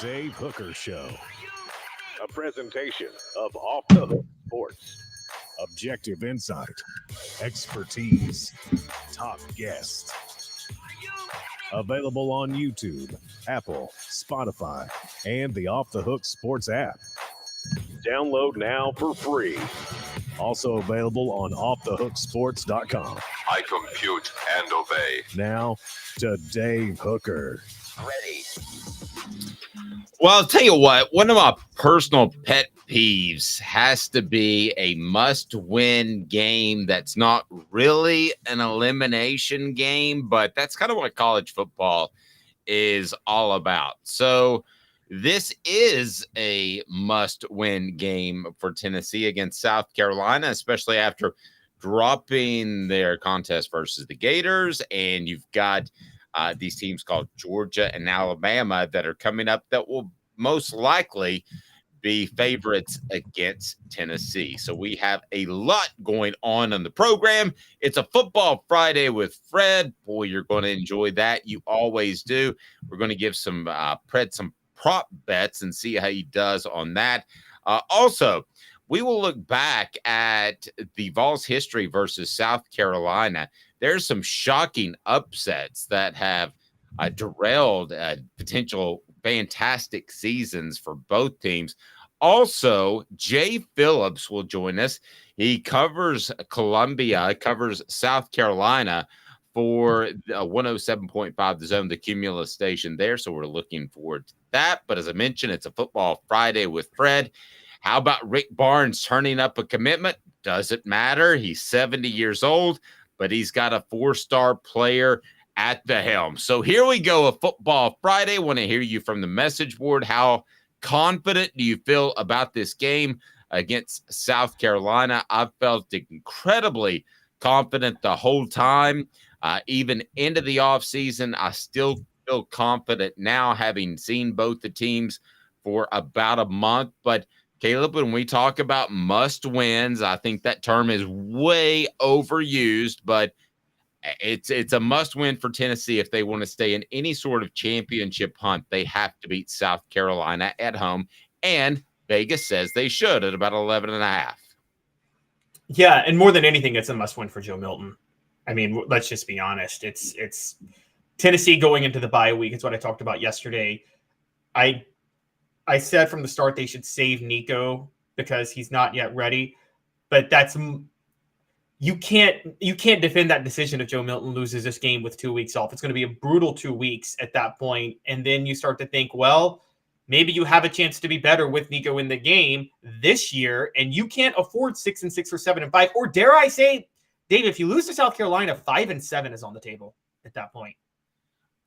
Dave Hooker Show. A presentation of Off the Hook Sports. Objective insight, expertise, top guests. Available on YouTube, Apple, Spotify, and the Off the Hook Sports app. Download now for free. Also available on offthehooksports.com. I compute and obey. Now to Dave Hooker. Ready. Well, I'll tell you what, one of my personal pet peeves has to be a must-win game that's not really an elimination game, but that's kind of what college football is all about. So this is a must-win game for Tennessee against South Carolina, especially after dropping their contest versus the Gators, and you've got these teams called Georgia and Alabama that are coming up that will most likely be favorites against Tennessee. So we have a lot going on the program. It's a Football Friday with Fred. Boy, you're going to enjoy that. You always do. We're going to give some some prop bets and see how he does on that. Also, we will look back at the Vols history versus South Carolina. There's some shocking upsets that have derailed potential fantastic seasons for both teams. Also, Jay Phillips will join us. He covers Columbia, covers South Carolina for 107.5 The Zone, the Cumulus station there. So we're looking forward to that. But as I mentioned, it's a Football Friday with Fred. How about Rick Barnes turning up a commitment? Doesn't matter. He's 70 years old, but he's got a 4-star player at the helm. So here we go, a Football Friday. Want to hear you from the message board. How confident do you feel about this game against South Carolina? I've felt incredibly confident the whole time. Even into the offseason, I still feel confident now, having seen both the teams for about a month. But Caleb, when we talk about must wins, I think that term is way overused, but it's a must win for Tennessee if they want to stay in any sort of championship hunt. They have to beat South Carolina at home, and Vegas says they should at about 11.5. Yeah, and more than anything, it's a must win for Joe Milton. I mean, let's just be honest. It's Tennessee going into the bye week. It's what I talked about yesterday. I said from the start they should save Nico because he's not yet ready, but that's you can't defend that decision if Joe Milton loses this game with 2 weeks off. It's going to be a brutal 2 weeks at that point, and then you start to think, well, maybe you have a chance to be better with Nico in the game this year, and you can't afford 6-6 or 7-5, or dare I say, Dave, if you lose to South Carolina, 5-7 is on the table at that point.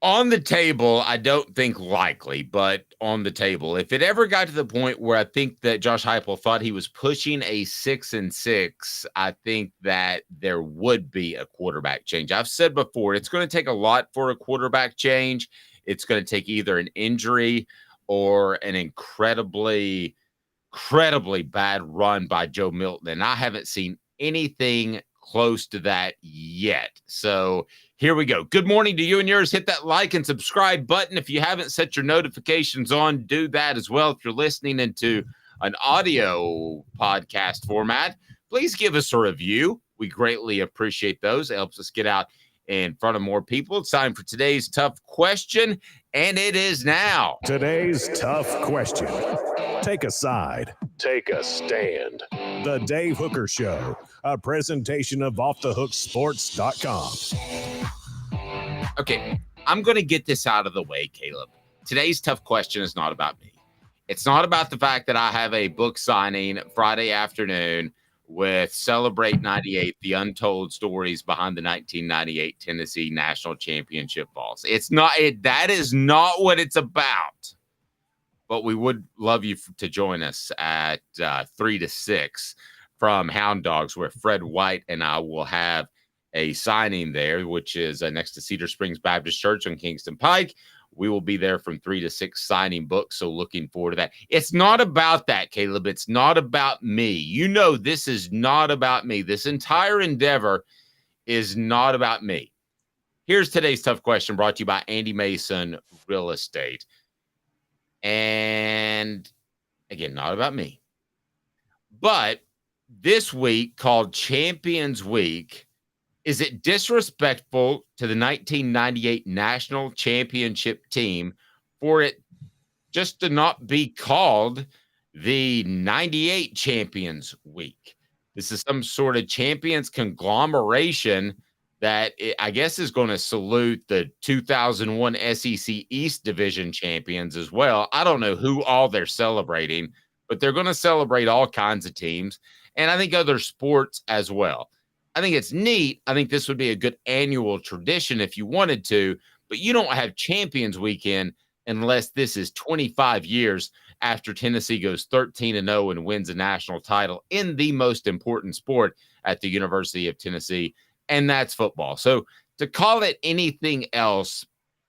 On the table, I don't think likely, but on the table. If it ever got to the point where I think that Josh Heupel thought he was pushing a 6-6, I think that there would be a quarterback change. I've said before, it's going to take a lot for a quarterback change. It's going to take either an injury or an incredibly bad run by Joe Milton. And I haven't seen anything close to that yet. So here we go. Good morning to you and yours. Hit that like and subscribe button. If you haven't set your notifications on, do that as well. If you're listening into an audio podcast format, please give us a review. We greatly appreciate those. It helps us get out in front of more people. It's time for today's tough question, and it is now. Today's tough question. Take a side. Take a stand. The Dave Hooker Show, a presentation of offthehooksports.com. Okay, I'm going to get this out of the way, Caleb. Today's tough question is not about me. It's not about the fact that I have a book signing Friday afternoon with Celebrate 98, the untold stories behind the 1998 Tennessee National Championship Vols. That is not what it's about. But we would love you to join us at 3 to 6 from Hound Dogs, where Fred White and I will have a signing there, which is next to Cedar Springs Baptist Church on Kingston Pike. We will be there from 3 to 6 signing books, so looking forward to that. It's not about that, Caleb. It's not about me. You know this is not about me. This entire endeavor is not about me. Here's today's tough question brought to you by Andy Mason Real Estate. And again, not about me. But this week, called Champions Week, is it disrespectful to the 1998 national championship team for it just to not be called the 98 Champions Week? This is some sort of champions conglomeration that I guess is going to salute the 2001 SEC East Division champions as well. I don't know who all they're celebrating, but they're going to celebrate all kinds of teams, and I think other sports as well. I think it's neat. I think this would be a good annual tradition if you wanted to, but you don't have Champions Weekend unless this is 25 years after Tennessee goes 13-0 and wins a national title in the most important sport at the University of Tennessee, and that's football. So to call it anything else,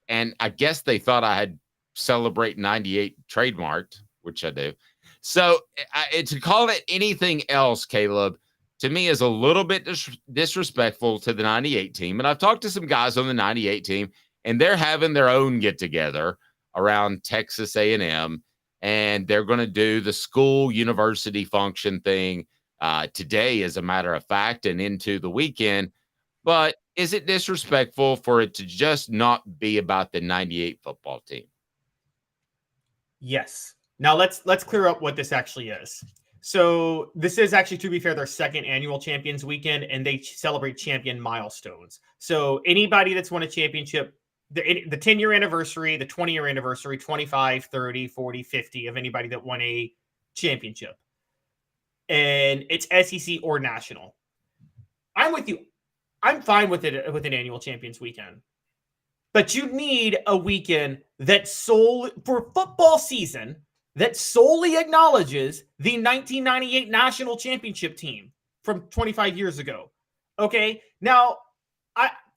and I guess they thought I had Celebrate 98 trademarked, which I do. So to call it anything else, Caleb, to me is a little bit disrespectful to the 98 team. And I've talked to some guys on the 98 team, and they're having their own get-together around Texas A&M, and they're going to do the school university function thing today, as a matter of fact, and into the weekend. But is it disrespectful for it to just not be about the 98 football team? Yes. Now let's clear up what this actually is. So this is actually, to be fair, their second annual Champions Weekend, and they celebrate champion milestones. So anybody that's won a championship, the 10-year anniversary, the 20-year anniversary, 25, 30, 40, 50 of anybody that won a championship. And it's SEC or national. I'm with you. I'm fine with it with an annual Champions Weekend. But you need a weekend that for football season that solely acknowledges the 1998 national championship team from 25 years ago. Okay. Now,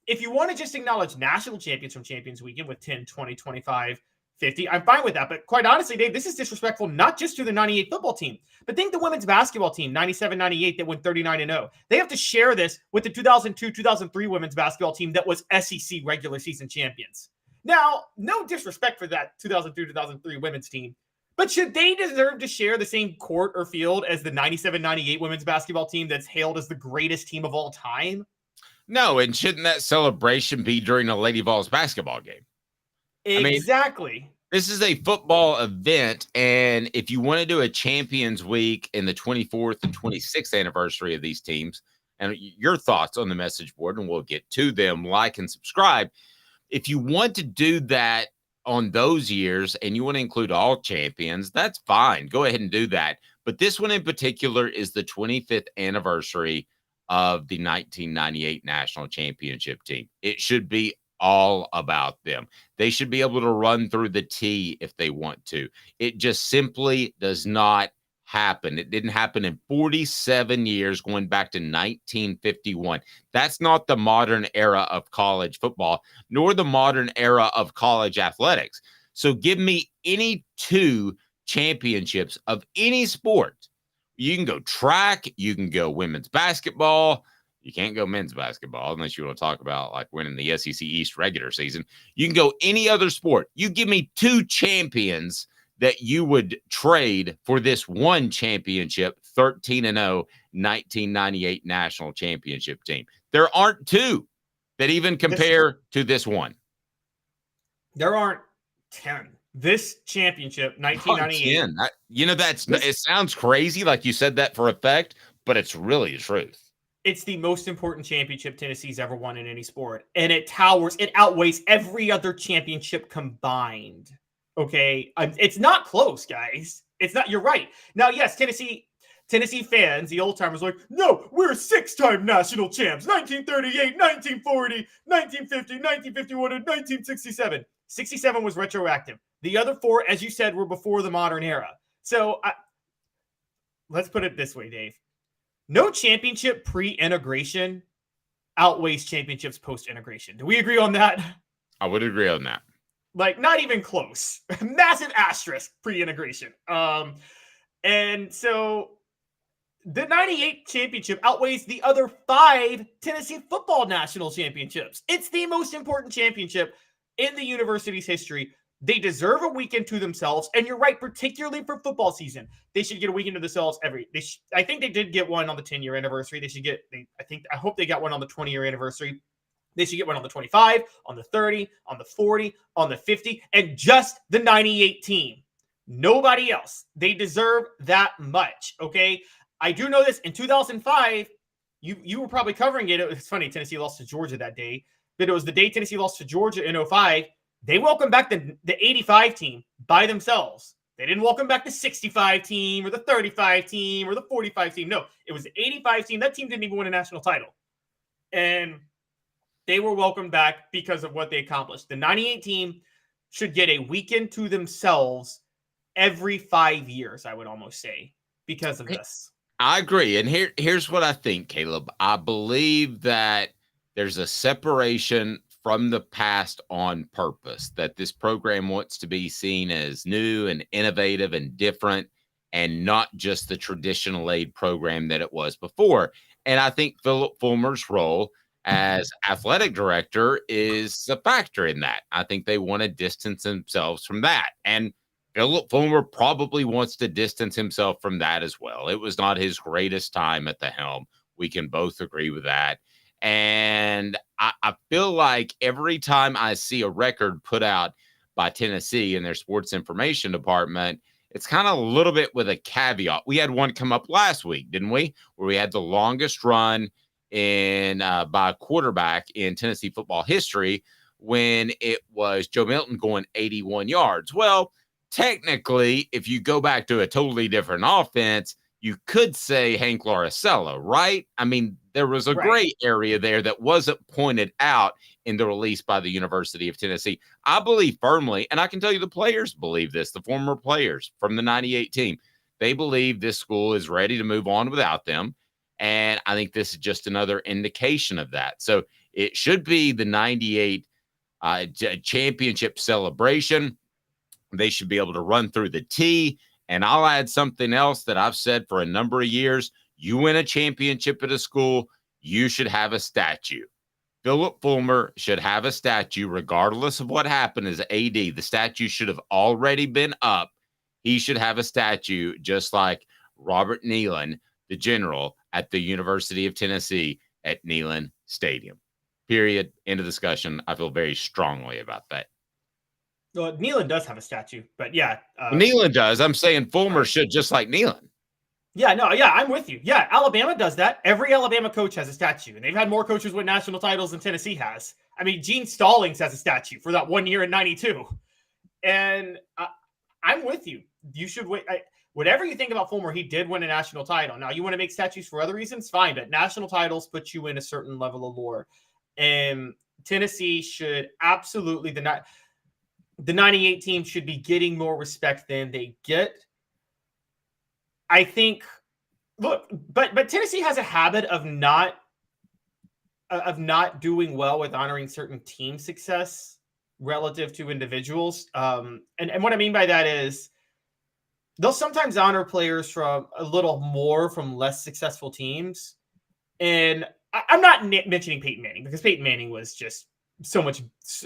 if you want to just acknowledge national champions from Champions Weekend with 10, 20, 25, 50, I'm fine with that. But quite honestly, Dave, this is disrespectful, not just to the 98 football team, but think the women's basketball team, 97, 98, that went 39-0. They have to share this with the 2002, 2003 women's basketball team that was SEC regular season champions. Now, no disrespect for that 2002, 2003 women's team, but should they deserve to share the same court or field as the 97, 98 women's basketball team that's hailed as the greatest team of all time? No, and shouldn't that celebration be during a Lady Vols basketball game? Exactly. This is a football event, and if you want to do a Champions Week in the 24th and 26th anniversary of these teams, and your thoughts on the message board, and we'll get to them, like and subscribe. If you want to do that on those years and you want to include all champions, that's fine. Go ahead and do that. But this one in particular is the 25th anniversary of the 1998 national championship team. It should be all about them. They should be able to run through the T if they want to. It just simply does not happen. It didn't happen in 47 years, going back to 1951. That's not the modern era of college football, nor the modern era of college athletics. So give me any two championships of any sport. You can go track, you can go women's basketball. You can't go men's basketball unless you want to talk about like winning the SEC East regular season. You can go any other sport. You give me two champions that you would trade for this one championship, 13-0, 1998 national championship team. There aren't two that even compare to this one. There aren't 10. This championship, 1998. It sounds crazy, like you said that for effect, but it's really the truth. It's the most important championship Tennessee's ever won in any sport. And it outweighs every other championship combined. Okay. It's not close, guys. It's not, you're right. Now, yes, Tennessee fans, the old timers, like, no, we're 6-time national champs. 1938, 1940, 1950, 1951, and 1967. 67 was retroactive. The other four, as you said, were before the modern era. So let's put it this way, Dave. No championship pre-integration outweighs championships post-integration. Do we agree on that? I would agree on that. Like, not even close. Massive asterisk pre-integration. And so the 98 championship outweighs the other 5 Tennessee football national championships. It's the most important championship in the university's history They deserve a weekend to themselves. And you're right, particularly for football season, they should get a weekend to themselves I think they did get one on the 10-year anniversary. I hope they got one on the 20-year anniversary. They should get one on the 25, on the 30, on the 40, on the 50, and just the 98 team. Nobody else. They deserve that much. Okay. I do know this in 2005. You were probably covering it. It's funny. Tennessee lost to Georgia that day, but it was the day Tennessee lost to Georgia in 05. They welcomed back the 85 team by themselves. They didn't welcome back the 65 team or the 35 team or the 45 team. No, it was the 85 team. That team didn't even win a national title. And they were welcomed back because of what they accomplished. The 98 team should get a weekend to themselves every 5 years, I would almost say, because of this. I agree. And here's what I think, Caleb. I believe that there's a separation from the past on purpose, that this program wants to be seen as new and innovative and different and not just the traditional aid program that it was before. And I think Philip Fulmer's role as athletic director is a factor in that. I think they want to distance themselves from that. And Philip Fulmer probably wants to distance himself from that as well. It was not his greatest time at the helm. We can both agree with that. And I feel like every time I see a record put out by Tennessee in their sports information department, it's kind of a little bit with a caveat. We had one come up last week, didn't we? Where we had the longest run in by a quarterback in Tennessee football history when it was Joe Milton going 81 yards. Well, technically, if you go back to a totally different offense, you could say Hank Laricella, right? I mean, there was a gray area there that wasn't pointed out in the release by the University of Tennessee. I believe firmly, and I can tell you the players believe this, the former players from the 98 team, they believe this school is ready to move on without them. And I think this is just another indication of that. So it should be the 98 championship celebration. They should be able to run through the T. And I'll add something else that I've said for a number of years. You win a championship at a school, you should have a statue. Philip Fulmer should have a statue regardless of what happened as AD. The statue should have already been up. He should have a statue just like Robert Neyland, the general at the University of Tennessee at Neyland Stadium. Period. End of discussion. I feel very strongly about that. Well, Neyland does have a statue, but yeah. Neyland does. I'm saying Fulmer should, just like Neyland. Yeah, no, yeah, I'm with you. Yeah, Alabama does that. Every Alabama coach has a statue, and they've had more coaches win national titles than Tennessee has. I mean, Gene Stallings has a statue for that 1 year in '92. And I'm with you. You should wait. Whatever you think about Fulmer, he did win a national title. Now, you want to make statues for other reasons? Fine, but national titles put you in a certain level of lore. And Tennessee should absolutely, the 98 team should be getting more respect than they get. I think, look, but Tennessee has a habit of not doing well with honoring certain team success relative to individuals. And what I mean by that is they'll sometimes honor players from a little more from less successful teams. And I'm not mentioning Peyton Manning because Peyton Manning was just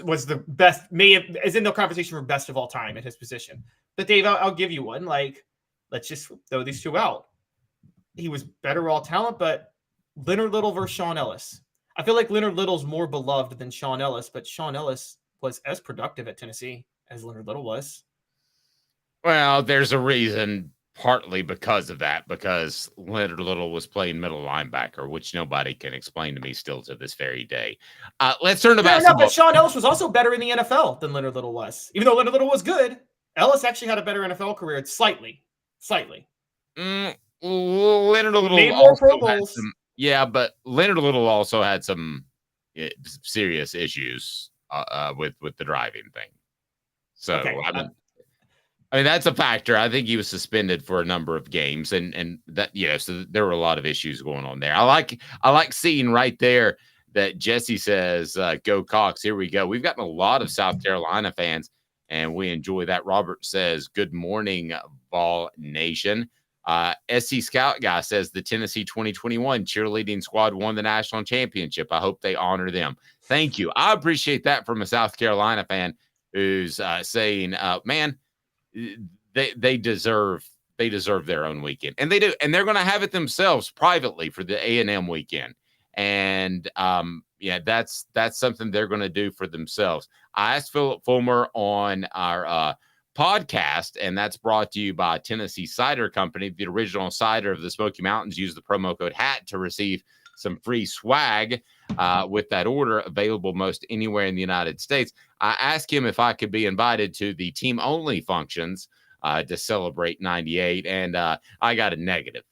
was the best, is in the conversation for best of all time at his position. But Dave, I'll give you one. Like, let's just throw these two out. He was better raw talent, but Leonard Little versus Sean Ellis. I feel like Leonard Little's more beloved than Sean Ellis, but Sean Ellis was as productive at Tennessee as Leonard Little was. Well, there's a reason, partly because of that, because Leonard Little was playing middle linebacker, which nobody can explain to me still to this very day. Let's turn to basketball. No, but Sean Ellis was also better in the NFL than Leonard Little was. Even though Leonard Little was good, Ellis actually had a better NFL career, slightly. Leonard Little made more Pro Bowls. Yeah, but Leonard Little also had some serious issues with the driving thing. So okay. I mean that's a factor. I think he was suspended for a number of games, and that so there were a lot of issues going on there. I like seeing right there that Jesse says, "Go Cox." Here we go. We've gotten a lot of South Carolina fans, and we enjoy that. Robert says, "Good morning, Vol Nation." SC Scout guy says the Tennessee 2021 cheerleading squad won the national championship. I hope they honor them. Thank you. I appreciate that from a South Carolina fan. who's saying, "Man, they deserve their own weekend," and they do, and they're going to have it themselves privately for the A&M weekend. And yeah, that's something they're going to do for themselves. I asked Philip Fulmer on our podcast, and that's brought to you by Tennessee Cider Company, the original cider of the Smoky Mountains. Use the promo code HAT to receive some free swag with that order, available most anywhere in the United States. I asked him if I could be invited to the team-only functions to celebrate 98, and I got a negative.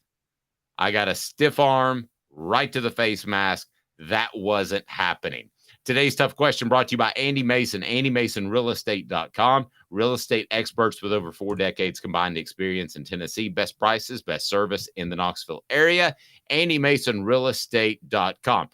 I got a stiff arm right to the face mask. That wasn't happening. Today's tough question brought to you by Andy Mason, AndyMasonRealEstate.com. Real estate experts with over 4 decades combined experience in Tennessee. Best prices, best service in the Knoxville area. AndyMasonRealEstate.com.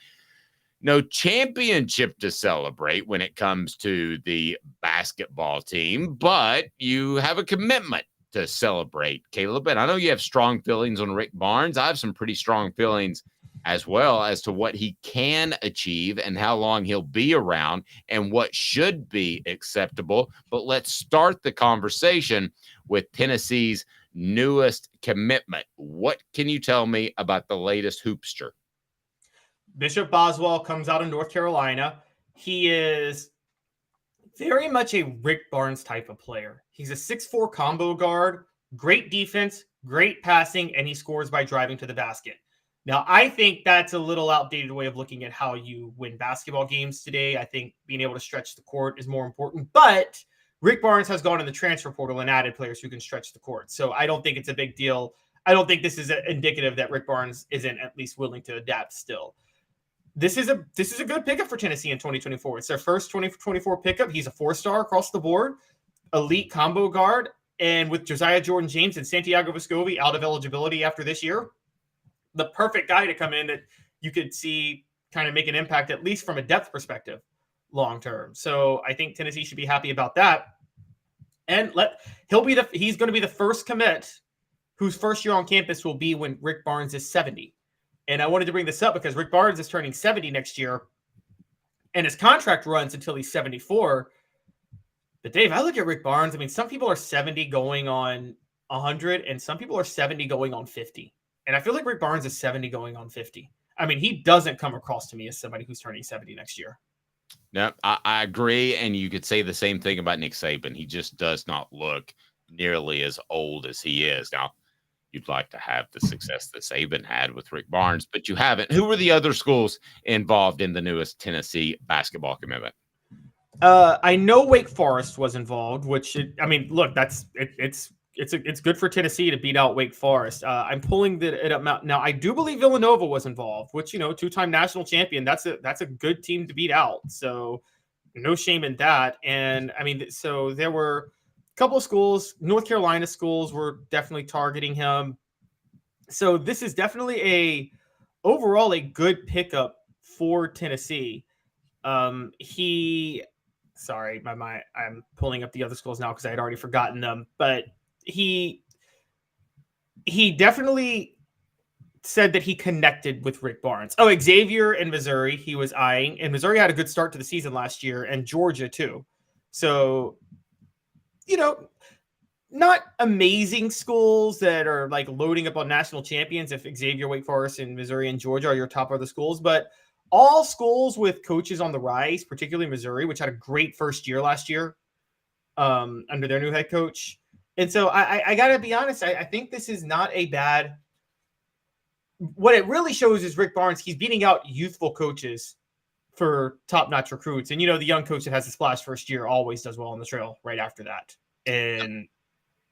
No championship to celebrate when it comes to the basketball team, but you have a commitment to celebrate, Caleb. And I know you have strong feelings on Rick Barnes. I have some pretty strong feelings as well as to what he can achieve and how long he'll be around and what should be acceptable. But let's start the conversation with Tennessee's newest commitment. What can you tell me about the latest hoopster? Bishop Boswell comes out of North Carolina. He is very much a Rick Barnes type of player. He's a 6'4" combo guard, great defense, great passing, and he scores by driving to the basket. Now, I think that's a little outdated way of looking at how you win basketball games today. I think being able to stretch the court is more important, but Rick Barnes has gone in the transfer portal and added players who can stretch the court. So I don't think it's a big deal. I don't think this is indicative that Rick Barnes isn't at least willing to adapt still. This is a good pickup for Tennessee in 2024. It's their first 2024 pickup. He's a 4-star across the board, elite combo guard, and with Josiah Jordan-James and Santiago Vescovi out of eligibility after this year, the perfect guy to come in that you could see kind of make an impact, at least from a depth perspective, long term. So I think Tennessee should be happy about that. And he's going to be the first commit whose first year on campus will be when Rick Barnes is 70. And I wanted to bring this up because Rick Barnes is turning 70 next year, and his contract runs until he's 74. But Dave, I look at Rick Barnes. I mean, some people are 70 going on 100, and some people are 70 going on 50. And I feel like Rick Barnes is 70 going on 50. I mean, he doesn't come across to me as somebody who's turning 70 next year. No, I agree. And you could say the same thing about Nick Saban. He just does not look nearly as old as he is. Now, you'd like to have the success that Saban had with Rick Barnes, but you haven't. Who were the other schools involved in the newest Tennessee basketball commitment? I know Wake Forest was involved, which, look, it's good for Tennessee to beat out Wake Forest. I'm pulling it up now. I do believe Villanova was involved, which, 2-time national champion. That's a good team to beat out. So no shame in that. And so there were a couple of schools. North Carolina schools were definitely targeting him. So this is definitely overall a good pickup for Tennessee. I'm pulling up the other schools now because I had already forgotten them, but he definitely said that he connected with Rick Barnes. Oh, Xavier in Missouri, he was eyeing, and Missouri had a good start to the season last year, and Georgia too. So, not amazing schools that are like loading up on national champions. If Xavier, Wake Forest, and Missouri and Georgia are your top other schools, but all schools with coaches on the rise, particularly Missouri, which had a great first year last year under their new head coach. And so I got to be honest, I think this is not a bad – what it really shows is Rick Barnes, he's beating out youthful coaches for top-notch recruits. And, the young coach that has a splash first year always does well on the trail right after that. And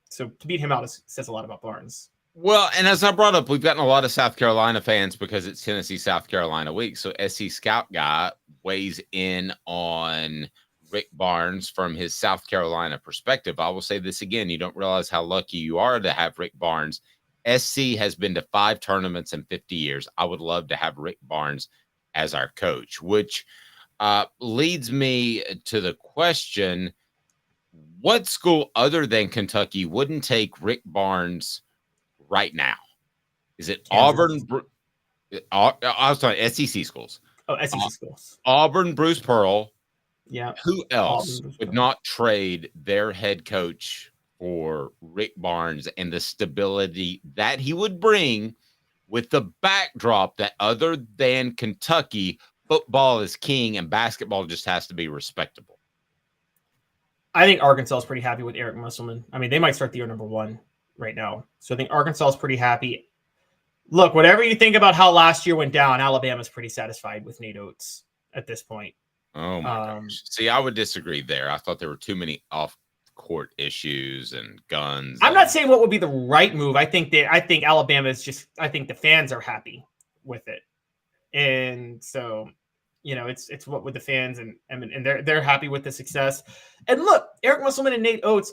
so to beat him out says a lot about Barnes. Well, and as I brought up, we've gotten a lot of South Carolina fans because it's Tennessee, South Carolina week. So SC Scout Guy weighs in on Rick Barnes from his South Carolina perspective. I will say this again. You don't realize how lucky you are to have Rick Barnes. SC has been to 5 tournaments in 50 years. I would love to have Rick Barnes as our coach, which leads me to the question, what school other than Kentucky wouldn't take Rick Barnes right now? Is it Kansas? Auburn? I was talking SEC schools. Oh, SEC schools. Auburn, Bruce Pearl, Yeah. Who else Auburn was would good. not trade their head coach for Rick Barnes and the stability that he would bring with the backdrop that other than Kentucky, football is king and basketball just has to be respectable? I think Arkansas is pretty happy with Eric Musselman. I mean, they might start the year number 1 right now. So I think Arkansas is pretty happy. Look, whatever you think about how last year went down, Alabama's pretty satisfied with Nate Oates at this point. Oh my gosh. See, I would disagree there. I thought there were too many off-court issues and guns. I'm not saying what would be the right move. I think Alabama is just. I think the fans are happy with it, and so it's what with the fans and they're happy with the success. And look, Eric Musselman and Nate Oates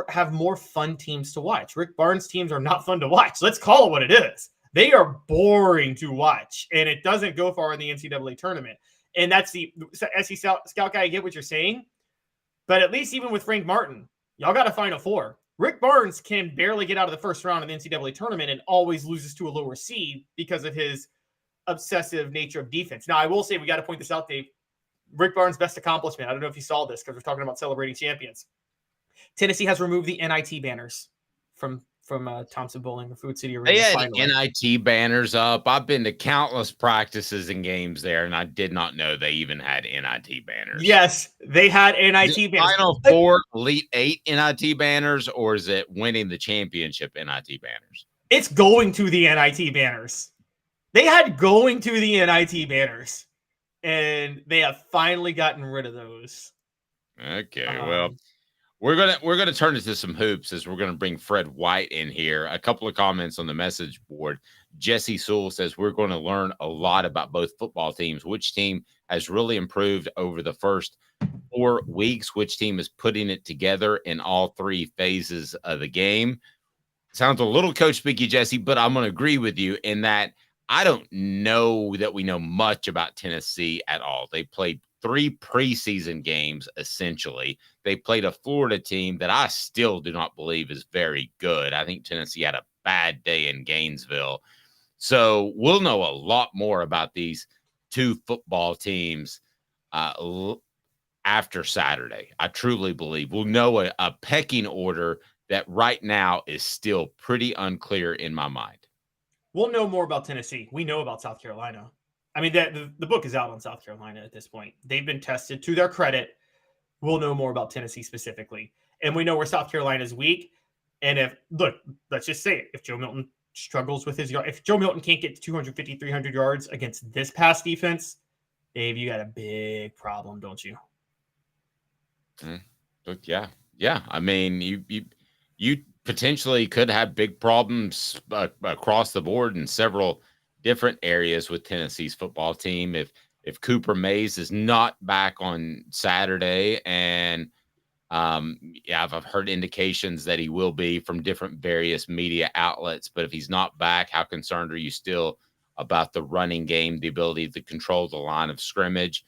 have more fun teams to watch. Rick Barnes teams are not fun to watch. Let's call it what it is. They are boring to watch, and it doesn't go far in the NCAA tournament. And that's the SEC scout guy. I get what you're saying, but at least even with Frank Martin, y'all got a Final Four. Rick Barnes can barely get out of the first round of the NCAA tournament and always loses to a lower seed because of his obsessive nature of defense. Now, I will say, we got to point this out, Dave. Rick Barnes' best accomplishment, I don't know if you saw this because we're talking about celebrating champions. Tennessee has removed the NIT banners from Thompson Bowling, the Food City Arena. They had finally. NIT banners up. I've been to countless practices and games there, and I did not know they even had NIT banners. Yes, they had NIT banners. Final Four, Elite Eight NIT banners, or is it winning the championship NIT banners? It's going to the NIT banners. They had going to the NIT banners, and they have finally gotten rid of those. Okay, well, we're gonna turn into some hoops as we're gonna bring Fred White in here. A couple of comments on the message board. Jesse Sewell says we're going to learn a lot about both football teams. Which team has really improved over the first 4 weeks? Which team is putting it together in all 3 phases of the game? Sounds a little coach speaky, Jesse, but I'm going to agree with you in that I don't know that we know much about Tennessee at all. They played 3 preseason games, essentially. They played a Florida team that I still do not believe is very good. I think Tennessee had a bad day in Gainesville. So we'll know a lot more about these 2 football teams after Saturday. I truly believe we'll know a pecking order that right now is still pretty unclear in my mind. We'll know more about Tennessee. We know about South Carolina. I mean, the book is out on South Carolina at this point. They've been tested. To their credit, we'll know more about Tennessee specifically. And we know where South Carolina is weak. And let's just say it. If Joe Milton struggles with if Joe Milton can't get to 250, 300 yards against this pass defense, Dave, you got a big problem, don't you? But yeah. I mean, you potentially could have big problems across the board in several different areas with Tennessee's football team. If Cooper Mays is not back on Saturday, and I've heard indications that he will be from different various media outlets, but if he's not back, how concerned are you still about the running game, the ability to control the line of scrimmage?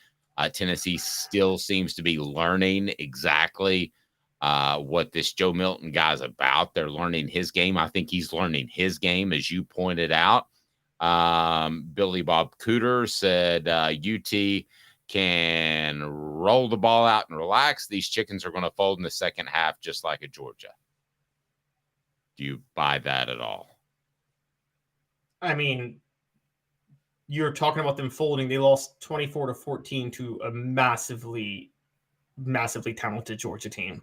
Tennessee still seems to be learning exactly what this Joe Milton guy's about. They're learning his game. I think he's learning his game, as you pointed out. Billy Bob Cooter said UT can roll the ball out and relax. These chickens are going to fold in the second half, just like at Georgia. Do you buy that at all? I mean, you're talking about them folding. They lost 24-14 to a massively, massively talented Georgia team.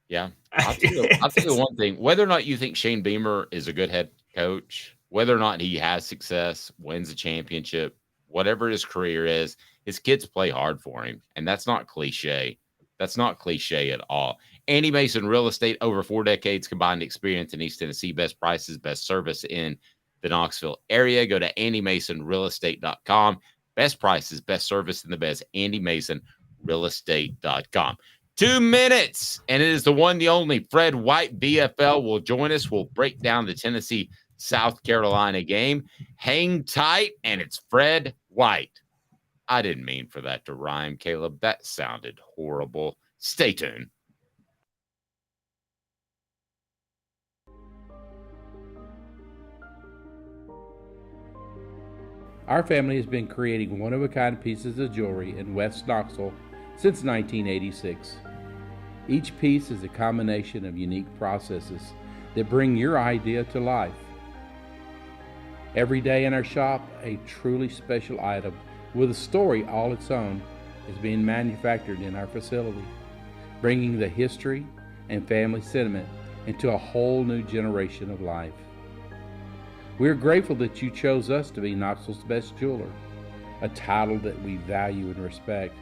Yeah. I'll tell you one thing. Whether or not you think Shane Beamer is a good head coach, whether or not he has success, wins a championship, whatever his career is, his kids play hard for him. And that's not cliche. That's not cliche at all. Andy Mason Real Estate, over 4 decades combined experience in East Tennessee. Best prices, best service in the Knoxville area. Go to andymasonrealestate.com. Best prices, best service in the best. andymasonrealestate.com. 2 minutes, and it is the one, the only Fred White, VFL, will join us. We'll break down the Tennessee South Carolina game. Hang tight, and it's Fred White. I didn't mean for that to rhyme, Caleb. That sounded horrible. Stay tuned. Our family has been creating one-of-a-kind pieces of jewelry in West Knoxville since 1986. Each piece is a combination of unique processes that bring your idea to life. Every day in our shop, a truly special item with a story all its own is being manufactured in our facility, bringing the history and family sentiment into a whole new generation of life. We are grateful that you chose us to be Knoxville's best jeweler, a title that we value and respect.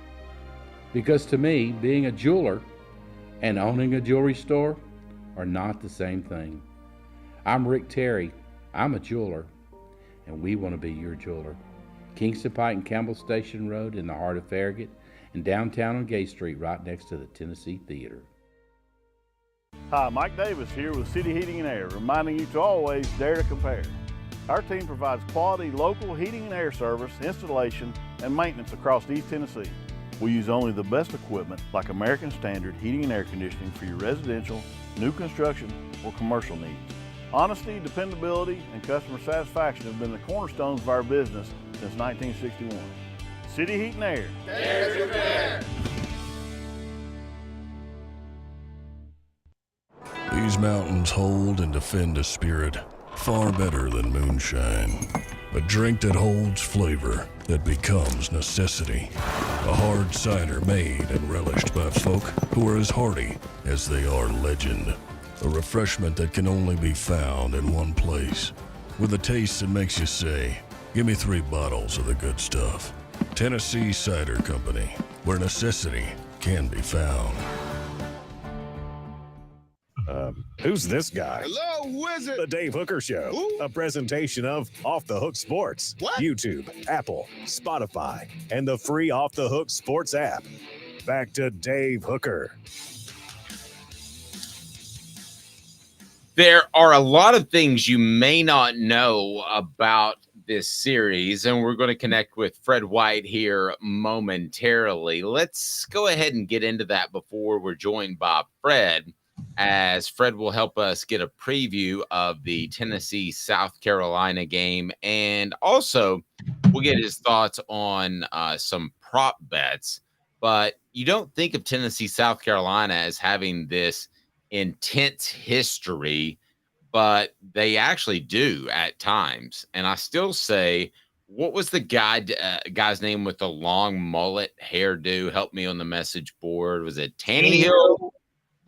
Because to me, being a jeweler and owning a jewelry store are not the same thing. I'm Rick Terry. I'm a jeweler, and we want to be your jeweler. Kingston Pike and Campbell Station Road in the heart of Farragut, and downtown on Gay Street right next to the Tennessee Theater. Hi, Mike Davis here with City Heating and Air, reminding you to always dare to compare. Our team provides quality local heating and air service, installation, and maintenance across East Tennessee. We use only the best equipment like American Standard heating and air conditioning for your residential, new construction, or commercial needs. Honesty, dependability, and customer satisfaction have been the cornerstones of our business since 1961. City Heat and Air. Dare to compare. These mountains hold and defend a spirit far better than moonshine. A drink that holds flavor that becomes necessity. A hard cider made and relished by folk who are as hearty as they are legend. A refreshment that can only be found in one place. With a taste that makes you say, give me 3 bottles of the good stuff. Tennessee Cider Company, where necessity can be found. Who's this guy? Hello, who is it? The Dave Hooker Show, Who? a presentation of Off the Hook Sports, What? YouTube, Apple, Spotify, and the free Off the Hook Sports app. Back to Dave Hooker. There are a lot of things you may not know about this series, and we're going to connect with Fred White here momentarily. Let's go ahead and get into that before we're joined by Fred, as Fred will help us get a preview of the Tennessee South Carolina game, and also we'll get his thoughts on some prop bets. But you don't think of Tennessee South Carolina as having this intense history, but they actually do at times. And I still say, what was the guy's name with the long mullet hairdo? Help me on the message board. Was it Tannehill?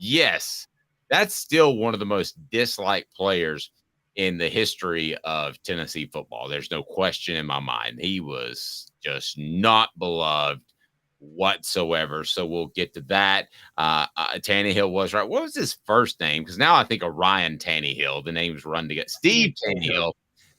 Yes. That's still one of the most disliked players in the history of Tennessee football. There's no question in my mind. He was just not beloved whatsoever. So we'll get to that. Tannehill was right. What was his first name? Because now I think of Ryan Tannehill. The names run together. Steve Tannehill.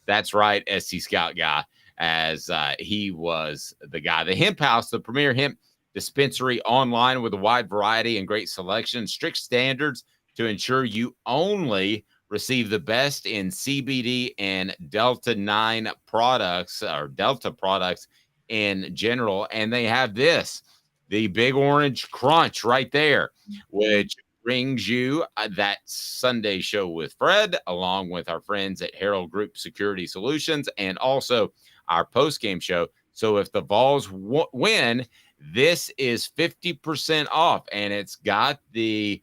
That's right. SC Scout guy, as he was the guy. The Hemp House, the premier hemp dispensary online with a wide variety and great selection, strict standards to ensure you only receive the best in CBD and Delta 9 products, or Delta products in general. And they have this, the Big Orange Crunch right there, which brings you that Sunday show with Fred, along with our friends at Herald Group Security Solutions, and also our post-game show. So if the Vols win, this is 50% off, and it's got the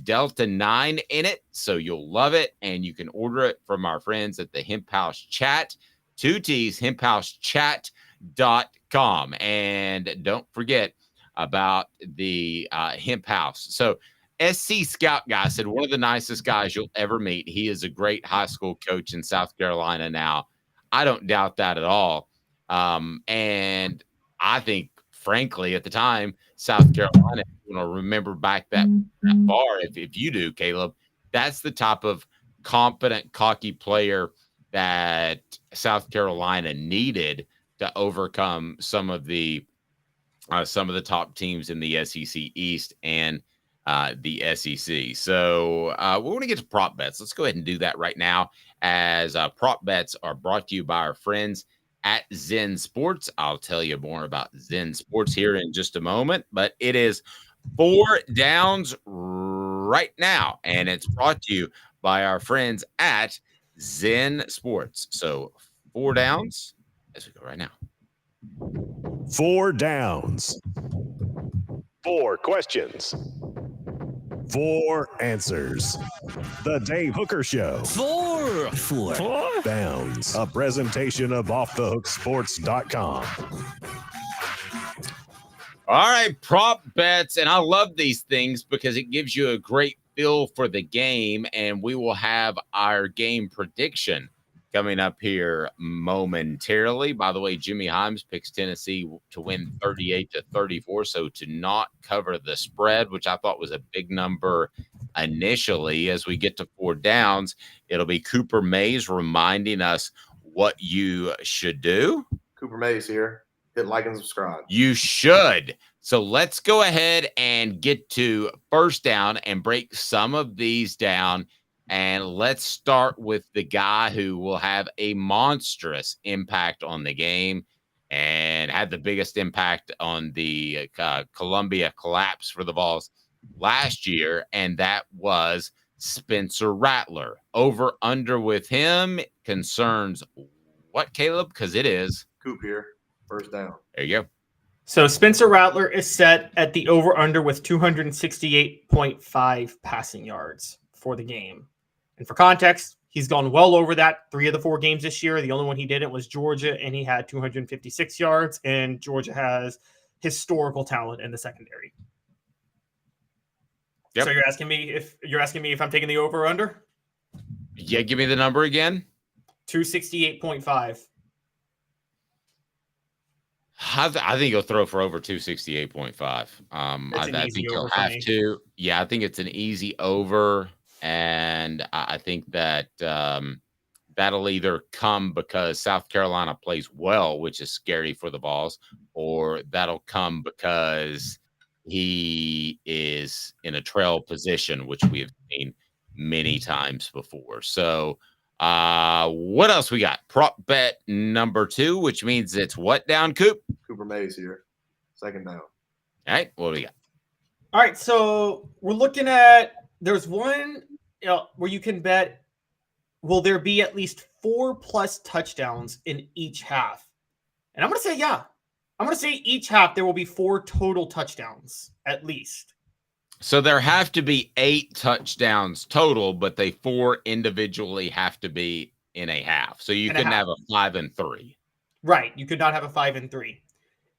Delta 9 in it, so you'll love it, and you can order it from our friends at the Hemp House Chat, 2 T's, hemphousechat.com. And don't forget about the Hemp House. So SC Scout guy said, one of the nicest guys you'll ever meet. He is a great high school coach in South Carolina now. I don't doubt that at all. And I think, frankly, at the time, South Carolina, remember back that far, if you do, Caleb, that's the type of confident, cocky player that South Carolina needed to overcome some of the top teams in the SEC East and the SEC. So we want to get to prop bets. Let's go ahead and do that right now, as prop bets are brought to you by our friends at Zen Sports. I'll tell you more about Zen Sports here in just a moment, but it is 4 downs right now, and it's brought to you by our friends at Zen Sports. So 4 downs as we go right now. 4 downs. 4 questions, 4 answers. The Dave Hooker Show. 4 Downs. A presentation of offthehooksports.com. All right, prop bets. And I love these things because it gives you a great feel for the game. And we will have our game prediction coming up here momentarily. By the way, Jimmy Himes picks Tennessee to win 38-34. So to not cover the spread, which I thought was a big number initially. As we get to 4 downs, it'll be Cooper Mays reminding us what you should do. Cooper Mays here. Hit like and subscribe. You should. So let's go ahead and get to first down and break some of these down. And let's start with the guy who will have a monstrous impact on the game and had the biggest impact on the Columbia collapse for the Vols last year. And that was Spencer Rattler. Over under with him concerns what, Caleb? Because it is. Coop here. First down. There you go. So Spencer Rattler is set at the over-under with 268.5 passing yards for the game. And for context, he's gone well over that 3 of the 4 games this year. The only one he didn't was Georgia, and he had 256 yards, and Georgia has historical talent in the secondary. Yep. So you're asking me if I'm taking the over-under? Yeah, give me the number again. 268.5. I think he'll throw for over 268.5. I think he'll have to. Yeah, I think it's an easy over. And I think that that'll either come because South Carolina plays well, which is scary for the Vols, or that'll come because he is in a trail position, which we have seen many times before. So what else we got? Prop bet number 2, which means it's what down, Coop? Cooper Mays here. Second down. All right, what do we got? All right, so we're looking at there's one where you can bet will there be at least 4+ touchdowns in each half? And I'm going to say yeah. I'm going to say each half there will be 4 total touchdowns at least. So there have to be 8 touchdowns total, but they 4 individually have to be in a half. So you couldn't have a 5 and 3. Right. You could not have a 5 and 3.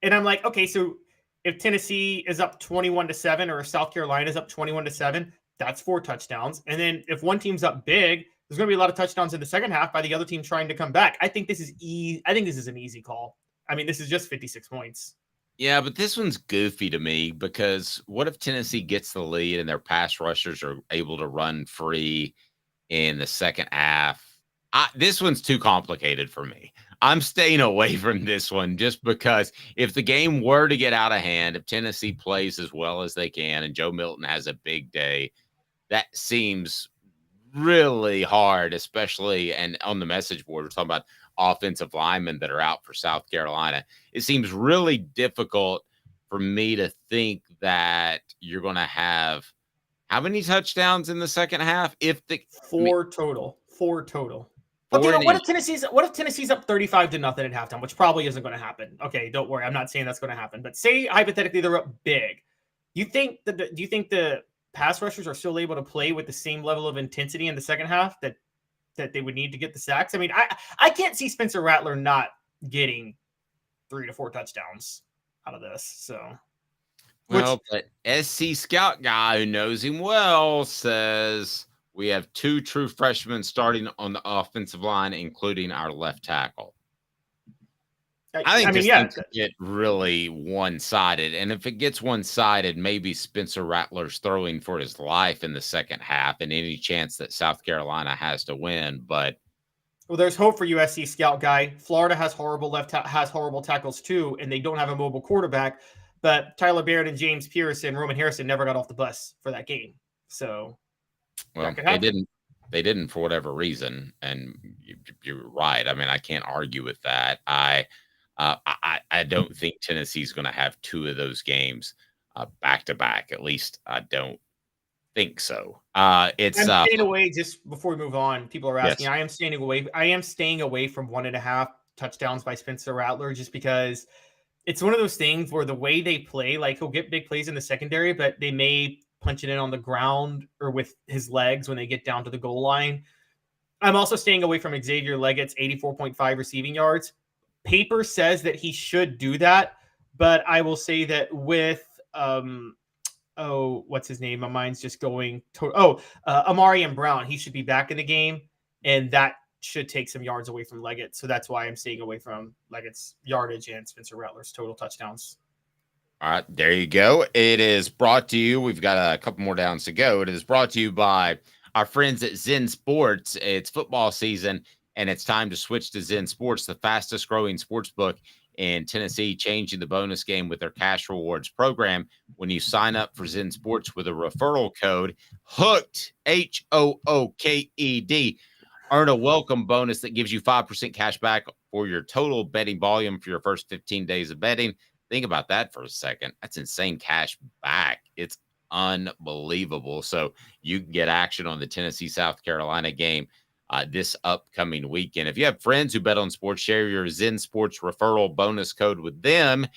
And I'm like, okay, so if Tennessee is up 21-7 or if South Carolina is up 21-7, that's 4 touchdowns. And then if one team's up big, there's going to be a lot of touchdowns in the second half by the other team trying to come back. I think this is an easy call. I mean, this is just 56 points. Yeah, but this one's goofy to me because what if Tennessee gets the lead and their pass rushers are able to run free in the second half? This one's too complicated for me. I'm staying away from this one just because if the game were to get out of hand, if Tennessee plays as well as they can and Joe Milton has a big day, that seems really hard, especially and on the message board, we're talking about offensive linemen that are out for South Carolina. It seems really difficult for me to think that you're going to have how many touchdowns in the second half? Four total. Okay, what if Tennessee's up 35-0 at halftime, which probably isn't going to happen. Okay, don't worry. I'm not saying that's going to happen. But say hypothetically they're up big. Do you think the pass rushers are still able to play with the same level of intensity in the second half that they would need to get the sacks? I mean, I can't see Spencer Rattler not getting 3 to 4 touchdowns out of this. So, but SC Scout guy who knows him well says we have 2 true freshmen starting on the offensive line, including our left tackle. I think this could get really one-sided. And if it gets one-sided, maybe Spencer Rattler's throwing for his life in the second half and any chance that South Carolina has to win. But there's hope for USC Scout guy. Florida has horrible tackles too, and they don't have a mobile quarterback. But Tyler Barrett and James Pierce and Roman Harrison never got off the bus for that game. So, well, they didn't for whatever reason. And you're right. I mean, I can't argue with that. I don't think Tennessee's going to have 2 of those games back to back. At least I don't think so. I'm staying away just before we move on. People are asking. Yes. I am staying away from 1.5 touchdowns by Spencer Rattler just because it's one of those things where the way they play, like he'll get big plays in the secondary, but they may punch it in on the ground or with his legs when they get down to the goal line. I'm also staying away from Xavier Leggett's 84.5 receiving yards. Paper says that he should do that, but I will say that with what's his name? My mind's just going to Amari and Brown. He should be back in the game, and that should take some yards away from Leggett. So that's why I'm staying away from Leggett's yardage and Spencer Rattler's total touchdowns. All right, there you go. It is brought to you. We've got a couple more downs to go. It is brought to you by our friends at Zen Sports. It's football season, and it's time to switch to Zen Sports, the fastest growing sports book in Tennessee, changing the bonus game with their cash rewards program. When you sign up for Zen Sports with a referral code HOOKED, HOOKED, earn a welcome bonus that gives you 5% cash back for your total betting volume for your first 15 days of betting. Think about that for a second. That's insane cash back. It's unbelievable. So you can get action on the Tennessee South Carolina game this upcoming weekend. If you have friends who bet on sports, share your Zen Sports referral bonus code with them,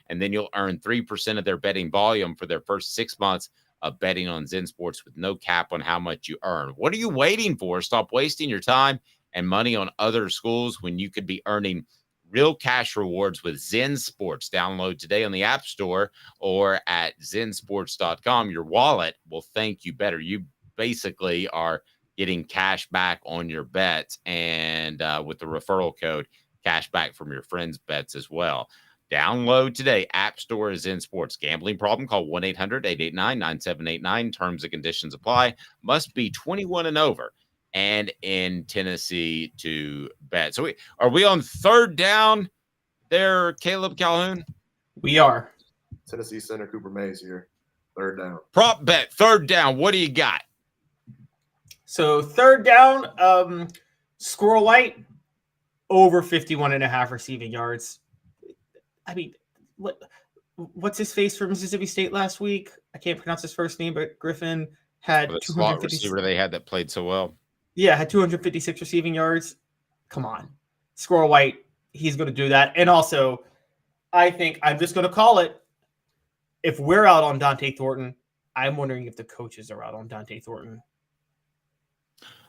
and then you'll earn 3% of their betting volume for their first 6 months of betting on Zen Sports with no cap on how much you earn. What are you waiting for? Stop wasting your time and money on other schools when you could be earning real cash rewards with Zen Sports. Download today on the App Store or at zensports.com. Your wallet will thank you better. You basically are getting cash back on your bets, and with the referral code, cash back from your friends' bets as well. Download today. App Store is Zen Sports. Gambling problem? Call 1-800-889-9789. Terms and conditions apply. Must be 21 and over and in Tennessee to bet. So are we on third down there, Caleb Calhoun? We are. Tennessee center Cooper Mays here. Third down. Prop bet, third down. What do you got? So third down, Squirrel White, over 51.5 receiving yards. I mean, what's his face for Mississippi State last week? I can't pronounce his first name, but Griffin had the slot receiver they had that played so well. Yeah, had 256 receiving yards. Come on. Squirrel White, he's going to do that. And also, I think I'm just going to call it. If we're out on Dante Thornton, I'm wondering if the coaches are out on Dante Thornton.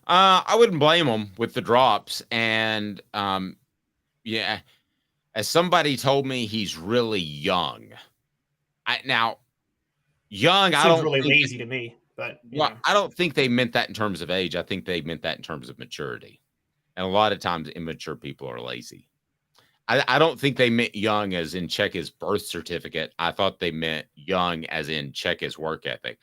I wouldn't blame them with the drops. And, yeah, as somebody told me, he's really young. I don't really lazy to me. But I don't think they meant that in terms of age. I think they meant that in terms of maturity. And a lot of times immature people are lazy. I don't think they meant young as in check his birth certificate. I thought they meant young as in check his work ethic.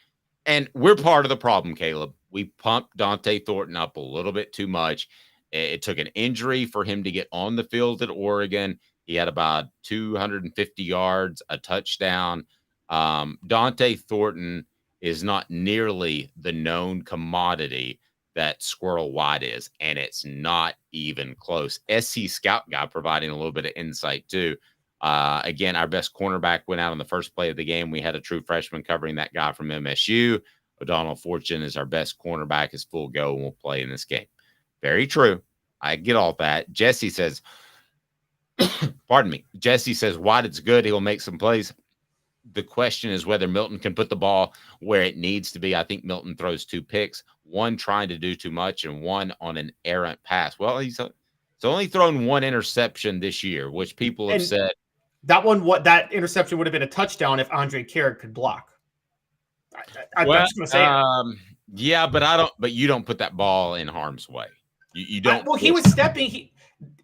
And we're part of the problem, Caleb. We pumped Dante Thornton up a little bit too much. It took an injury for him to get on the field at Oregon. He had about 250 yards, a touchdown. Dante Thornton is not nearly the known commodity that Squirrel White is, and it's not even close. SC Scout Guy providing a little bit of insight too. Again, our best cornerback went out on the first play of the game. We had a true freshman covering that guy from MSU. O'Donnell Fortune is our best cornerback, is full go and will play in this game. Very true. I get all that. Jesse says, pardon me. Jesse says White is good. He'll make some plays. The question is whether Milton can put the ball where it needs to be. I think Milton throws 2 picks, one trying to do too much and one on an errant pass. Well, he's only thrown 1 interception this year, which people have said. That interception would have been a touchdown if Andre Carrick could block. I was going to say yeah, but you don't put that ball in harm's way. You don't. He was stepping.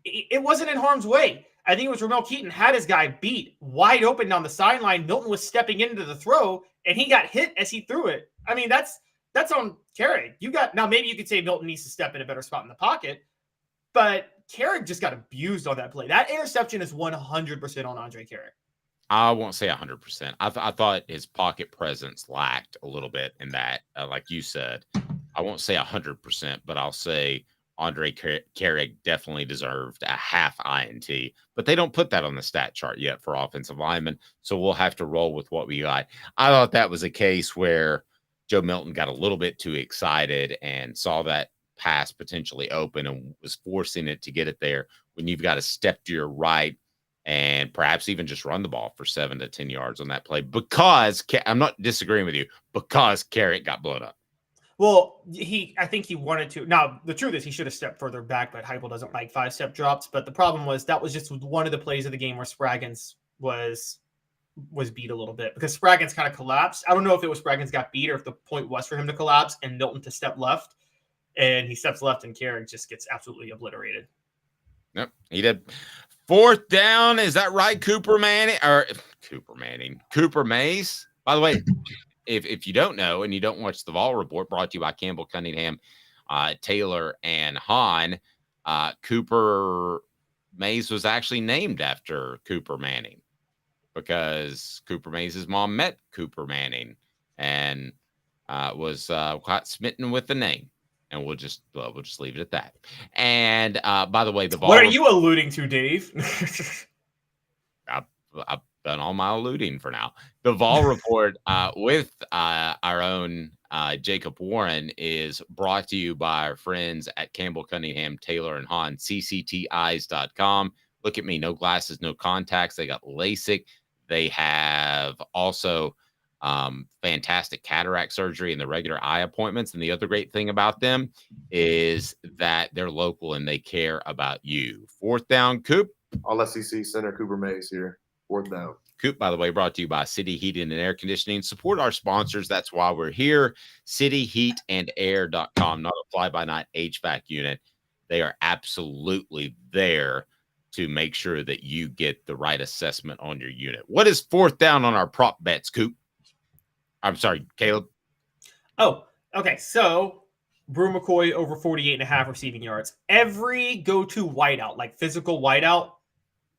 It wasn't in harm's way. I think it was Ramel Keaton had his guy beat wide open down the sideline. Milton was stepping into the throw, and he got hit as he threw it. I mean, that's on Carrick. Now maybe you could say Milton needs to step in a better spot in the pocket, but Carrick just got abused on that play. That interception is 100% on Andre Carrick. I won't say 100%. I thought his pocket presence lacked a little bit in that, like you said. I won't say 100%, but I'll say Andre Carrick definitely deserved a half INT, but they don't put that on the stat chart yet for offensive linemen, so we'll have to roll with what we got. I thought that was a case where Joe Milton got a little bit too excited and saw that pass potentially open and was forcing it to get it there when you've got to step to your right and perhaps even just run the ball for 7 to 10 yards on that play, because I'm not disagreeing with you, because Carrot got blown up. Well, I think he wanted to. Now, the truth is he should have stepped further back, but Heupel doesn't like 5-step drops. But the problem was that was just one of the plays of the game where Spraggins was beat a little bit, because Spraggins kind of collapsed. I don't know if it was Spraggins got beat or if the point was for him to collapse and Milton to step left. And he steps left and Carrick just gets absolutely obliterated. Yep, he did. 4th down. Is that right, Cooper Mays? By the way, if you don't know and you don't watch the Vol Report, brought to you by Campbell Cunningham, Taylor, and Hahn, Cooper Mays was actually named after Cooper Manning, because Cooper Mays' mom met Cooper Manning and was quite smitten with the name. And we'll just leave it at that. And by the way, the Vol. What are you alluding to, Dave? I've done all my alluding for now. The Vol Report with our own Jacob Warren is brought to you by our friends at Campbell Cunningham, Taylor, and Hahn, ccteyes.com. Look at me, no glasses, no contacts. They got LASIK. They have also fantastic cataract surgery and the regular eye appointments. And the other great thing about them is that they're local and they care about you. 4th down, Coop. All SEC center Cooper Mays here. 4th down. Coop, by the way, brought to you by City Heating and Air Conditioning. Support our sponsors. That's why we're here. cityheatandair.com, not a fly-by-night HVAC unit. They are absolutely there to make sure that you get the right assessment on your unit. What is 4th down on our prop bets, Coop? I'm sorry, Caleb. Oh, okay. So Brew McCoy over 48.5 receiving yards. Every go-to wideout, like physical wideout,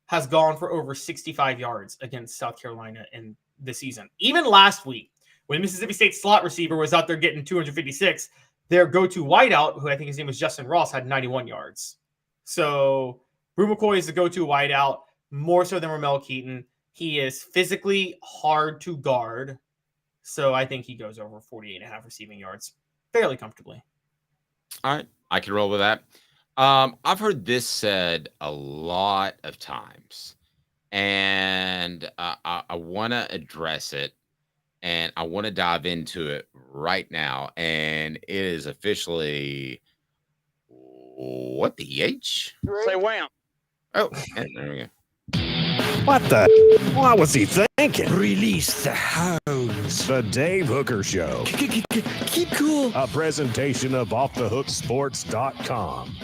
has gone for over 65 yards against South Carolina in the season. Even last week, when Mississippi State slot receiver was out there getting 256, their go-to wideout, who I think his name was Justin Ross, had 91 yards. So Brew McCoy is the go-to wideout, more so than Ramel Keaton. He is physically hard to guard. So I think he goes over 48.5 receiving yards fairly comfortably. All right. I can roll with that. I've heard this said a lot of times, and I want to address it, and I want to dive into it right now. And it is officially, what the H? Say wham. Oh, there we go. What the? What was he thinking? Release the hounds. The Dave Hooker Show. Keep cool. A presentation of OffTheHookSports.com.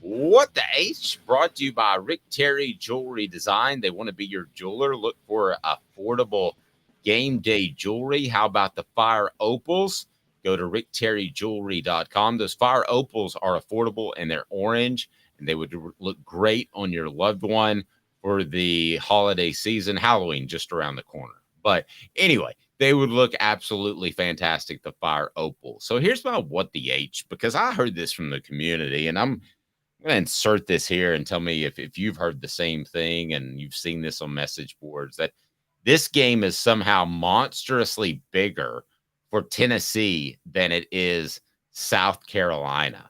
What the H? Brought to you by Rick Terry Jewelry Design. They want to be your jeweler. Look for affordable game day jewelry. How about the Fire Opals? Go to rickterryjewelry.com. Those Fire Opals are affordable and they're orange, and they would look great on your loved one for the holiday season. Halloween just around the corner. But anyway, they would look absolutely fantastic, the Fire Opal. So here's my what the H, because I heard this from the community, and I'm going to insert this here and tell me if you've heard the same thing and you've seen this on message boards, that this game is somehow monstrously bigger for Tennessee than it is South Carolina.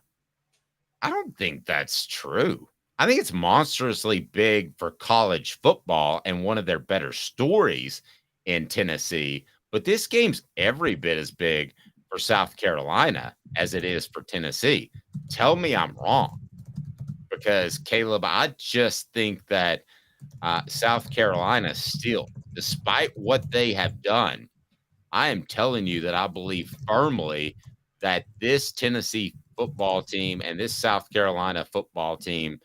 I don't think that's true. I think it's monstrously big for college football and one of their better stories in Tennessee. But this game's every bit as big for South Carolina as it is for Tennessee. Tell me I'm wrong. Because, Caleb, I just think that South Carolina still, despite what they have done, I am telling you that I believe firmly that this Tennessee football team and this South Carolina football team,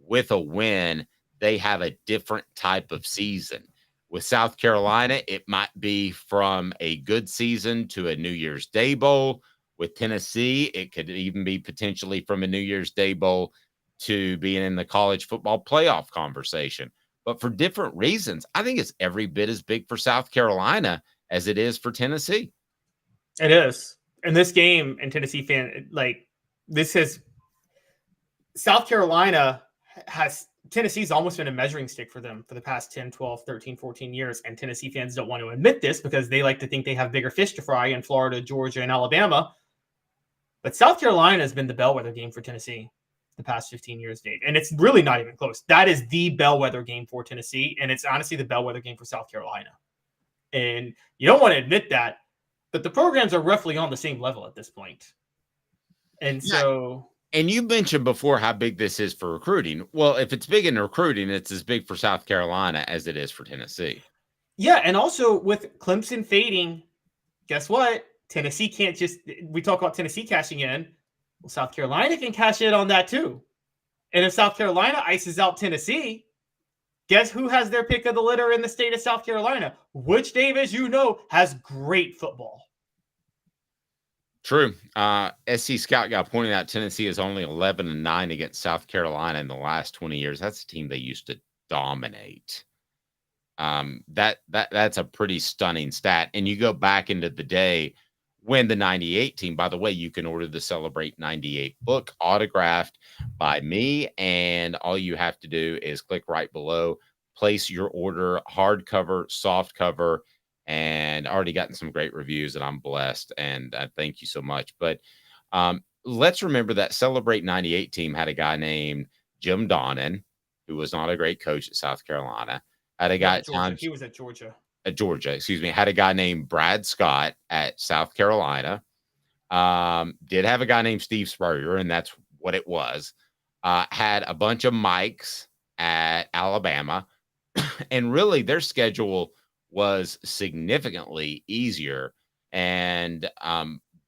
with a win, they have a different type of season. With South Carolina, it might be from a good season to a New Year's Day Bowl. With Tennessee, it could even be potentially from a New Year's Day Bowl to being in the college football playoff conversation. But for different reasons, I think it's every bit as big for South Carolina as it is for Tennessee. It is. And this game, and Tennessee fan, like, this has South Carolina has Tennessee's almost been a measuring stick for them for the past 10, 12, 13, 14 years. And Tennessee fans don't want to admit this because they like to think they have bigger fish to fry in Florida, Georgia, and Alabama. But South Carolina has been the bellwether game for Tennessee. the past 15 years, Dave. And it's really not even close. That is the bellwether game for Tennessee, and it's honestly the bellwether game for South Carolina. And you don't want to admit that, but the programs are roughly on the same level at this point. And so... And you mentioned before how big this is for recruiting. Well, if it's big in recruiting, it's as big for South Carolina as it is for Tennessee. Yeah, and also with Clemson fading, guess what? Tennessee can't just... We talk about Tennessee cashing in. Well, South Carolina can cash in on that too. And if South Carolina ices out Tennessee, guess who has their pick of the litter in the state of South Carolina? Which, Dave, as you know, has great football. True. SC Scout Guy pointed out Tennessee is only 11-9 against South Carolina in the last 20 years. That's a team they used to dominate. That's a pretty stunning stat. And you go back into the day when the 98 team, by the way, you can order the Celebrate 98 book autographed by me. And all you have to do is click right below, place your order, hardcover, soft cover, and already gotten some great reviews, and I'm blessed. And thank you so much. But let's remember that Celebrate 98 team had a guy named Jim Donnan, who was not a great coach at South Carolina. Had a guy at times. He was at Georgia. At Georgia, excuse me. Had a guy named Brad Scott at South Carolina. Did have a guy named Steve Spurrier, and that's what it was. Had a bunch of Mikes at Alabama. And really, their schedule was significantly easier. And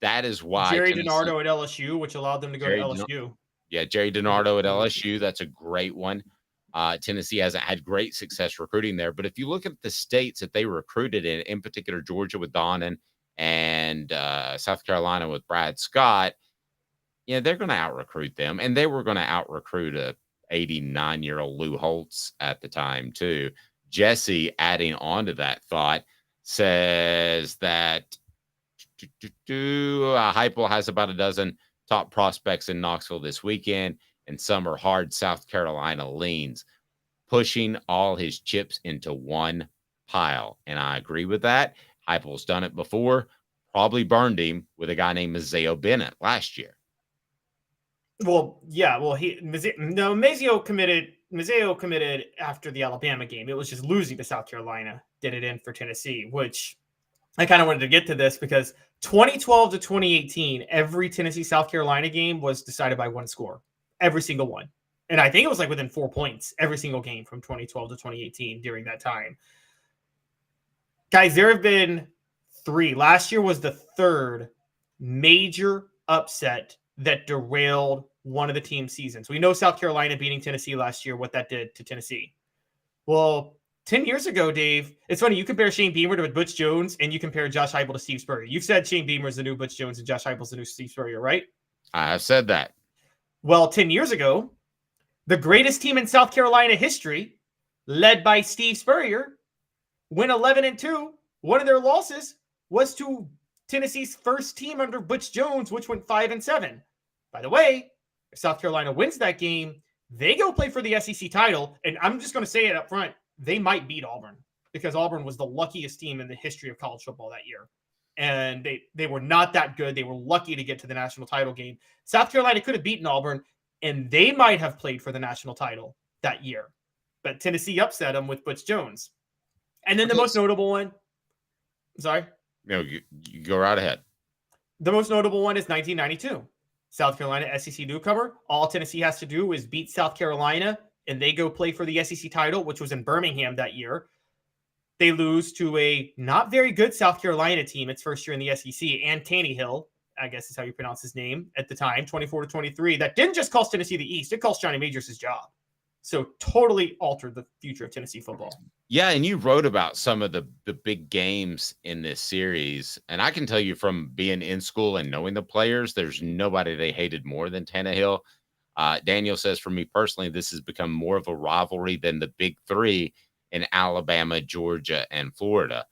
that is why Jerry DiNardo at LSU, which allowed them to go to LSU. Yeah, Jerry DiNardo at LSU. That's a great one. Tennessee hasn't had great success recruiting there. But if you look at the states that they recruited in particular, Georgia with Donnan and South Carolina with Brad Scott, they're going to out-recruit them. And they were going to out-recruit a 89-year-old Lou Holtz at the time, too. Jesse, adding on to that thought, says that Heupel has about a dozen top prospects in Knoxville this weekend, and some are hard South Carolina leans, pushing all his chips into one pile. And I agree with that. Heupel's done it before, probably burned him with a guy named Mazeo Bennett last year. Well, yeah. Well, Mazeo committed after the Alabama game. It was just losing to South Carolina did it in for Tennessee, which I kind of wanted to get to this because 2012 to 2018, every Tennessee-South Carolina game was decided by one score. Every single one. And I think it was like within 4 points every single game from 2012 to 2018 during that time. Guys, there have been 3. Last year was the 3rd major upset that derailed one of the team's seasons. We know South Carolina beating Tennessee last year, what that did to Tennessee. Well, 10 years ago, Dave, it's funny. You compare Shane Beamer to Butch Jones and you compare Josh Heupel to Steve Spurrier. You've said Shane Beamer is the new Butch Jones and Josh Heupel is the new Steve Spurrier, right? I have said that. Well, 10 years ago, the greatest team in South Carolina history, led by Steve Spurrier, went 11-2. One of their losses was to Tennessee's first team under Butch Jones, which went 5-7. By the way, if South Carolina wins that game, they go play for the SEC title. And I'm just going to say it up front. They might beat Auburn because Auburn was the luckiest team in the history of college football that year. And they were not that good. They were lucky to get to the national title game. South Carolina could have beaten Auburn, and they might have played for the national title that year. But Tennessee upset them with Butch Jones. And then the most notable one. Sorry? No, you go right ahead. The most notable one is 1992. South Carolina SEC newcomer. All Tennessee has to do is beat South Carolina, and they go play for the SEC title, which was in Birmingham that year. They lose to a not very good South Carolina team its first year in the SEC, and Tannehill, I guess is how you pronounce his name at the time, 24-23. That didn't just cost Tennessee the East. It cost Johnny Majors his job. So totally altered the future of Tennessee football. Yeah, and you wrote about some of the big games in this series. And I can tell you from being in school and knowing the players, there's nobody they hated more than Tannehill. Daniel says, for me personally, this has become more of a rivalry than the big 3 in Alabama, Georgia, and Florida.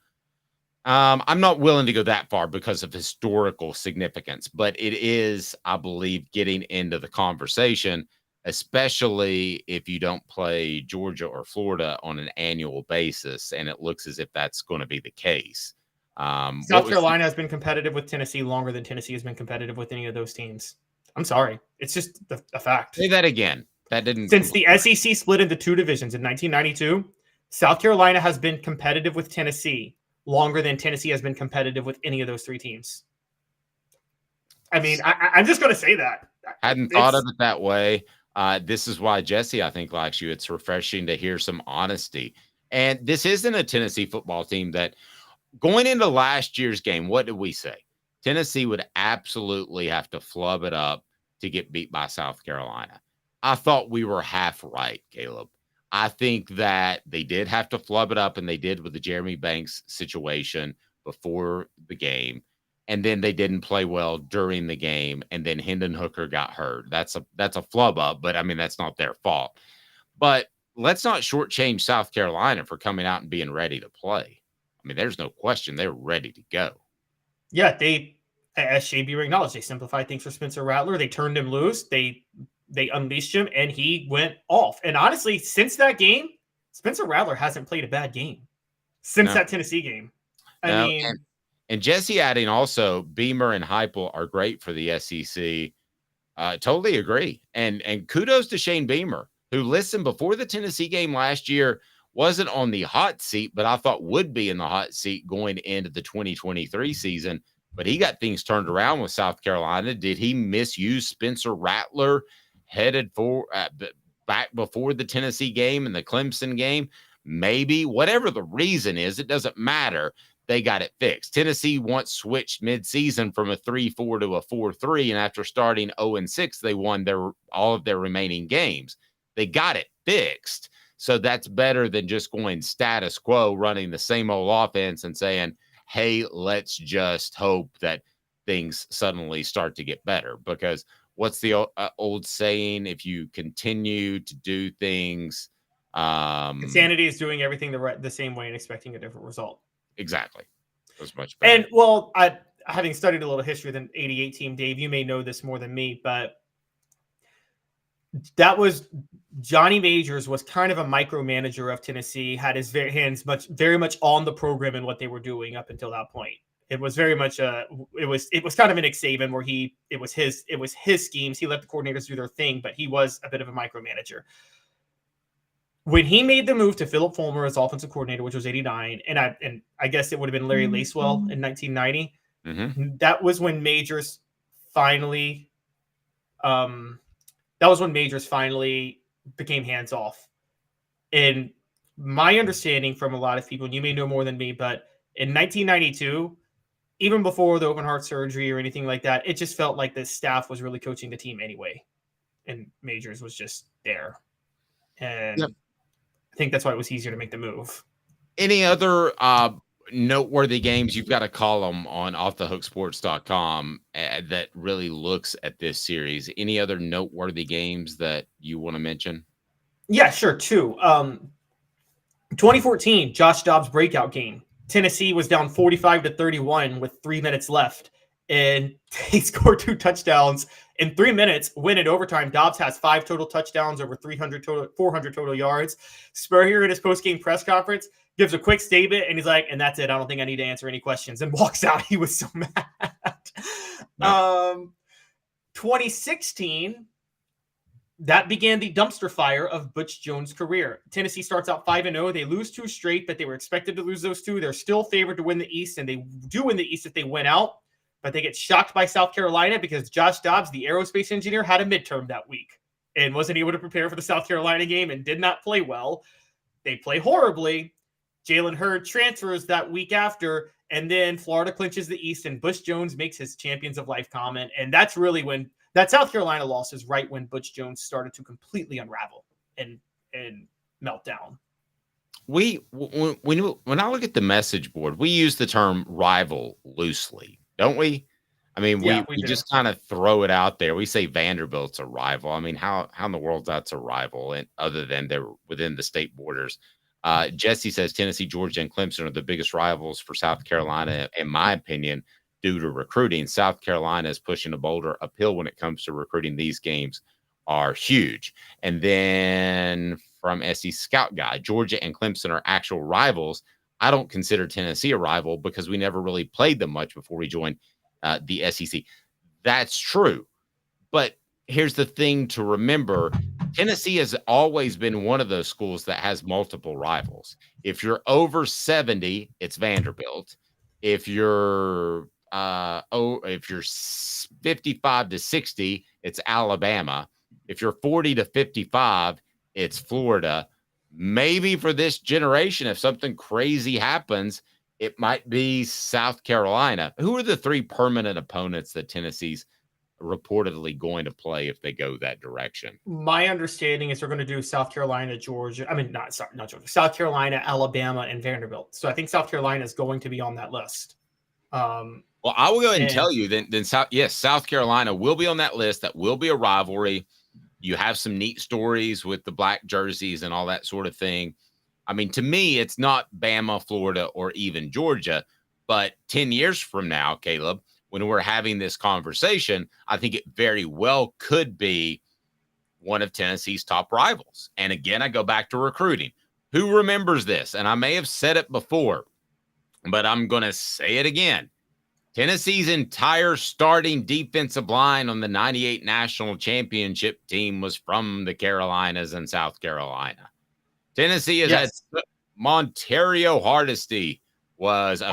I'm not willing to go that far because of historical significance, but it is, I believe, getting into the conversation, especially if you don't play Georgia or Florida on an annual basis, and it looks as if that's going to be the case. South Carolina has been competitive with Tennessee longer than Tennessee has been competitive with any of those teams. I'm sorry. It's just a fact. Say that again. That didn't. Since the SEC split into two divisions in 1992, South Carolina has been competitive with Tennessee longer than Tennessee has been competitive with any of those three teams. I mean, I'm just going to say that. Hadn't thought of it that way. This is why Jesse, I think, likes you. It's refreshing to hear some honesty. And this isn't a Tennessee football team that, going into last year's game, what did we say? Tennessee would absolutely have to flub it up to get beat by South Carolina. I thought we were half right, Caleb. I think that they did have to flub it up, and they did with the Jeremy Banks situation before the game. And then they didn't play well during the game, and then Hendon Hooker got hurt. That's a flub up, but I mean, that's not their fault. But let's not shortchange South Carolina for coming out and being ready to play. I mean, there's no question they're ready to go. Yeah, as Shane Beaver acknowledged, they simplified things for Spencer Rattler. They turned him loose. They unleashed him, and he went off. And honestly, since that game, Spencer Rattler hasn't played a bad game since that Tennessee game. I mean, and Jesse adding also, Beamer and Heupel are great for the SEC. Totally agree. And kudos to Shane Beamer, who listened before the Tennessee game last year, wasn't on the hot seat, but I thought would be in the hot seat going into the 2023 season. But he got things turned around with South Carolina. Did he misuse Spencer Rattler headed for back before the Tennessee game and the Clemson game? Maybe. Whatever the reason is, it doesn't matter. They got it fixed. Tennessee once switched midseason from a 3-4 to a 4-3, and after starting 0-6, they won all of their remaining games. They got it fixed. So that's better than just going status quo, running the same old offense and saying, hey, let's just hope that things suddenly start to get better. Because what's the old saying? If you continue to do things, insanity is doing everything the same way and expecting a different result. Exactly. It was much better. And well, having studied a little history of the 88 team, Dave, you may know this more than me, but that was Johnny Majors was kind of a micromanager of Tennessee, had his hands very much on the program and what they were doing up until that point. It was very much it was kind of a Nick Saban where it was his schemes. He let the coordinators do their thing, but he was a bit of a micromanager. When he made the move to Philip Fulmer as offensive coordinator, which was 89, and I guess it would have been Larry Lacewell in 1990. Mm-hmm. That was when Majors finally became hands off. And my understanding from a lot of people, and you may know more than me, but in 1992, even before the open heart surgery or anything like that, it just felt like the staff was really coaching the team anyway. And Majors was just there. And yep. I think that's why it was easier to make the move. Any other noteworthy games? You've got a column on offthehooksports.com that really looks at this series. Any other noteworthy games that you want to mention? Yeah, sure. Two. 2014, Josh Dobbs breakout game. Tennessee was down 45-31 with 3 minutes left, and they scored 2 touchdowns in 3 minutes, win in overtime. Dobbs has 5 total touchdowns, over 400 total yards. Spurrier in his post-game press conference gives a quick statement, and he's like, and that's it. I don't think I need to answer any questions, and walks out. He was so mad. No. 2016, that began the dumpster fire of Butch Jones' career. Tennessee starts out 5-0. They lose 2 straight, but they were expected to lose those 2. They're still favored to win the East, and they do win the East if they win out. But they get shocked by South Carolina because Josh Dobbs, the aerospace engineer, had a midterm that week and wasn't able to prepare for the South Carolina game and did not play well. They play horribly. Jalen Hurd transfers that week after, and then Florida clinches the East, and Butch Jones makes his Champions of Life comment. And that's really when that South Carolina loss is right when Butch Jones started to completely unravel and melt down. When I look at the message board, we use the term rival loosely, don't we? I mean, we just kind of throw it out there. We say Vanderbilt's a rival. I mean, how in the world that's a rival, and other than they're within the state borders? Jesse says Tennessee, Georgia, and Clemson are the biggest rivals for South Carolina, in my opinion, due to recruiting. South Carolina is pushing a boulder uphill when it comes to recruiting. These games are huge. And then from SC Scout Guy, Georgia and Clemson are actual rivals. I don't consider Tennessee a rival because we never really played them much before we joined the SEC. That's true. But here's the thing to remember. Tennessee has always been one of those schools that has multiple rivals. If you're over 70, it's Vanderbilt. If you're if you're 55 to 60, it's Alabama. If you're 40 to 55, it's Florida. Maybe for this generation, if something crazy happens, it might be South Carolina. Who are the 3 permanent opponents that Tennessee's reportedly going to play if they go that direction? My understanding is they're going to do South Carolina, Georgia. I mean, not Georgia. South Carolina, Alabama, and Vanderbilt. So I think South Carolina is going to be on that list. Well, I will go ahead and tell you then South Carolina will be on that list. That will be a rivalry. You have some neat stories with the black jerseys and all that sort of thing. I mean, to me, it's not Bama, Florida, or even Georgia. But 10 years from now, Caleb, when we're having this conversation, I think it very well could be one of Tennessee's top rivals. And again, I go back to recruiting. Who remembers this? And I may have said it before, but I'm going to say it again. Tennessee's entire starting defensive line on the 98 national championship team was from the Carolinas and South Carolina. Tennessee has had Montario Hardesty was a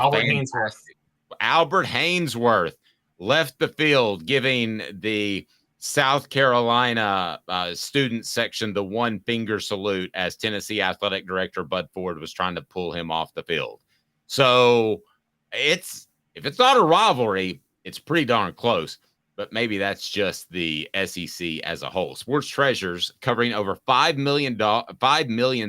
Albert Hainsworth left the field, giving the South Carolina student section the one finger salute as Tennessee athletic director Bud Ford was trying to pull him off the field. So if it's not a rivalry, it's pretty darn close. But maybe that's just the SEC as a whole. Sports Treasures covering over 5 million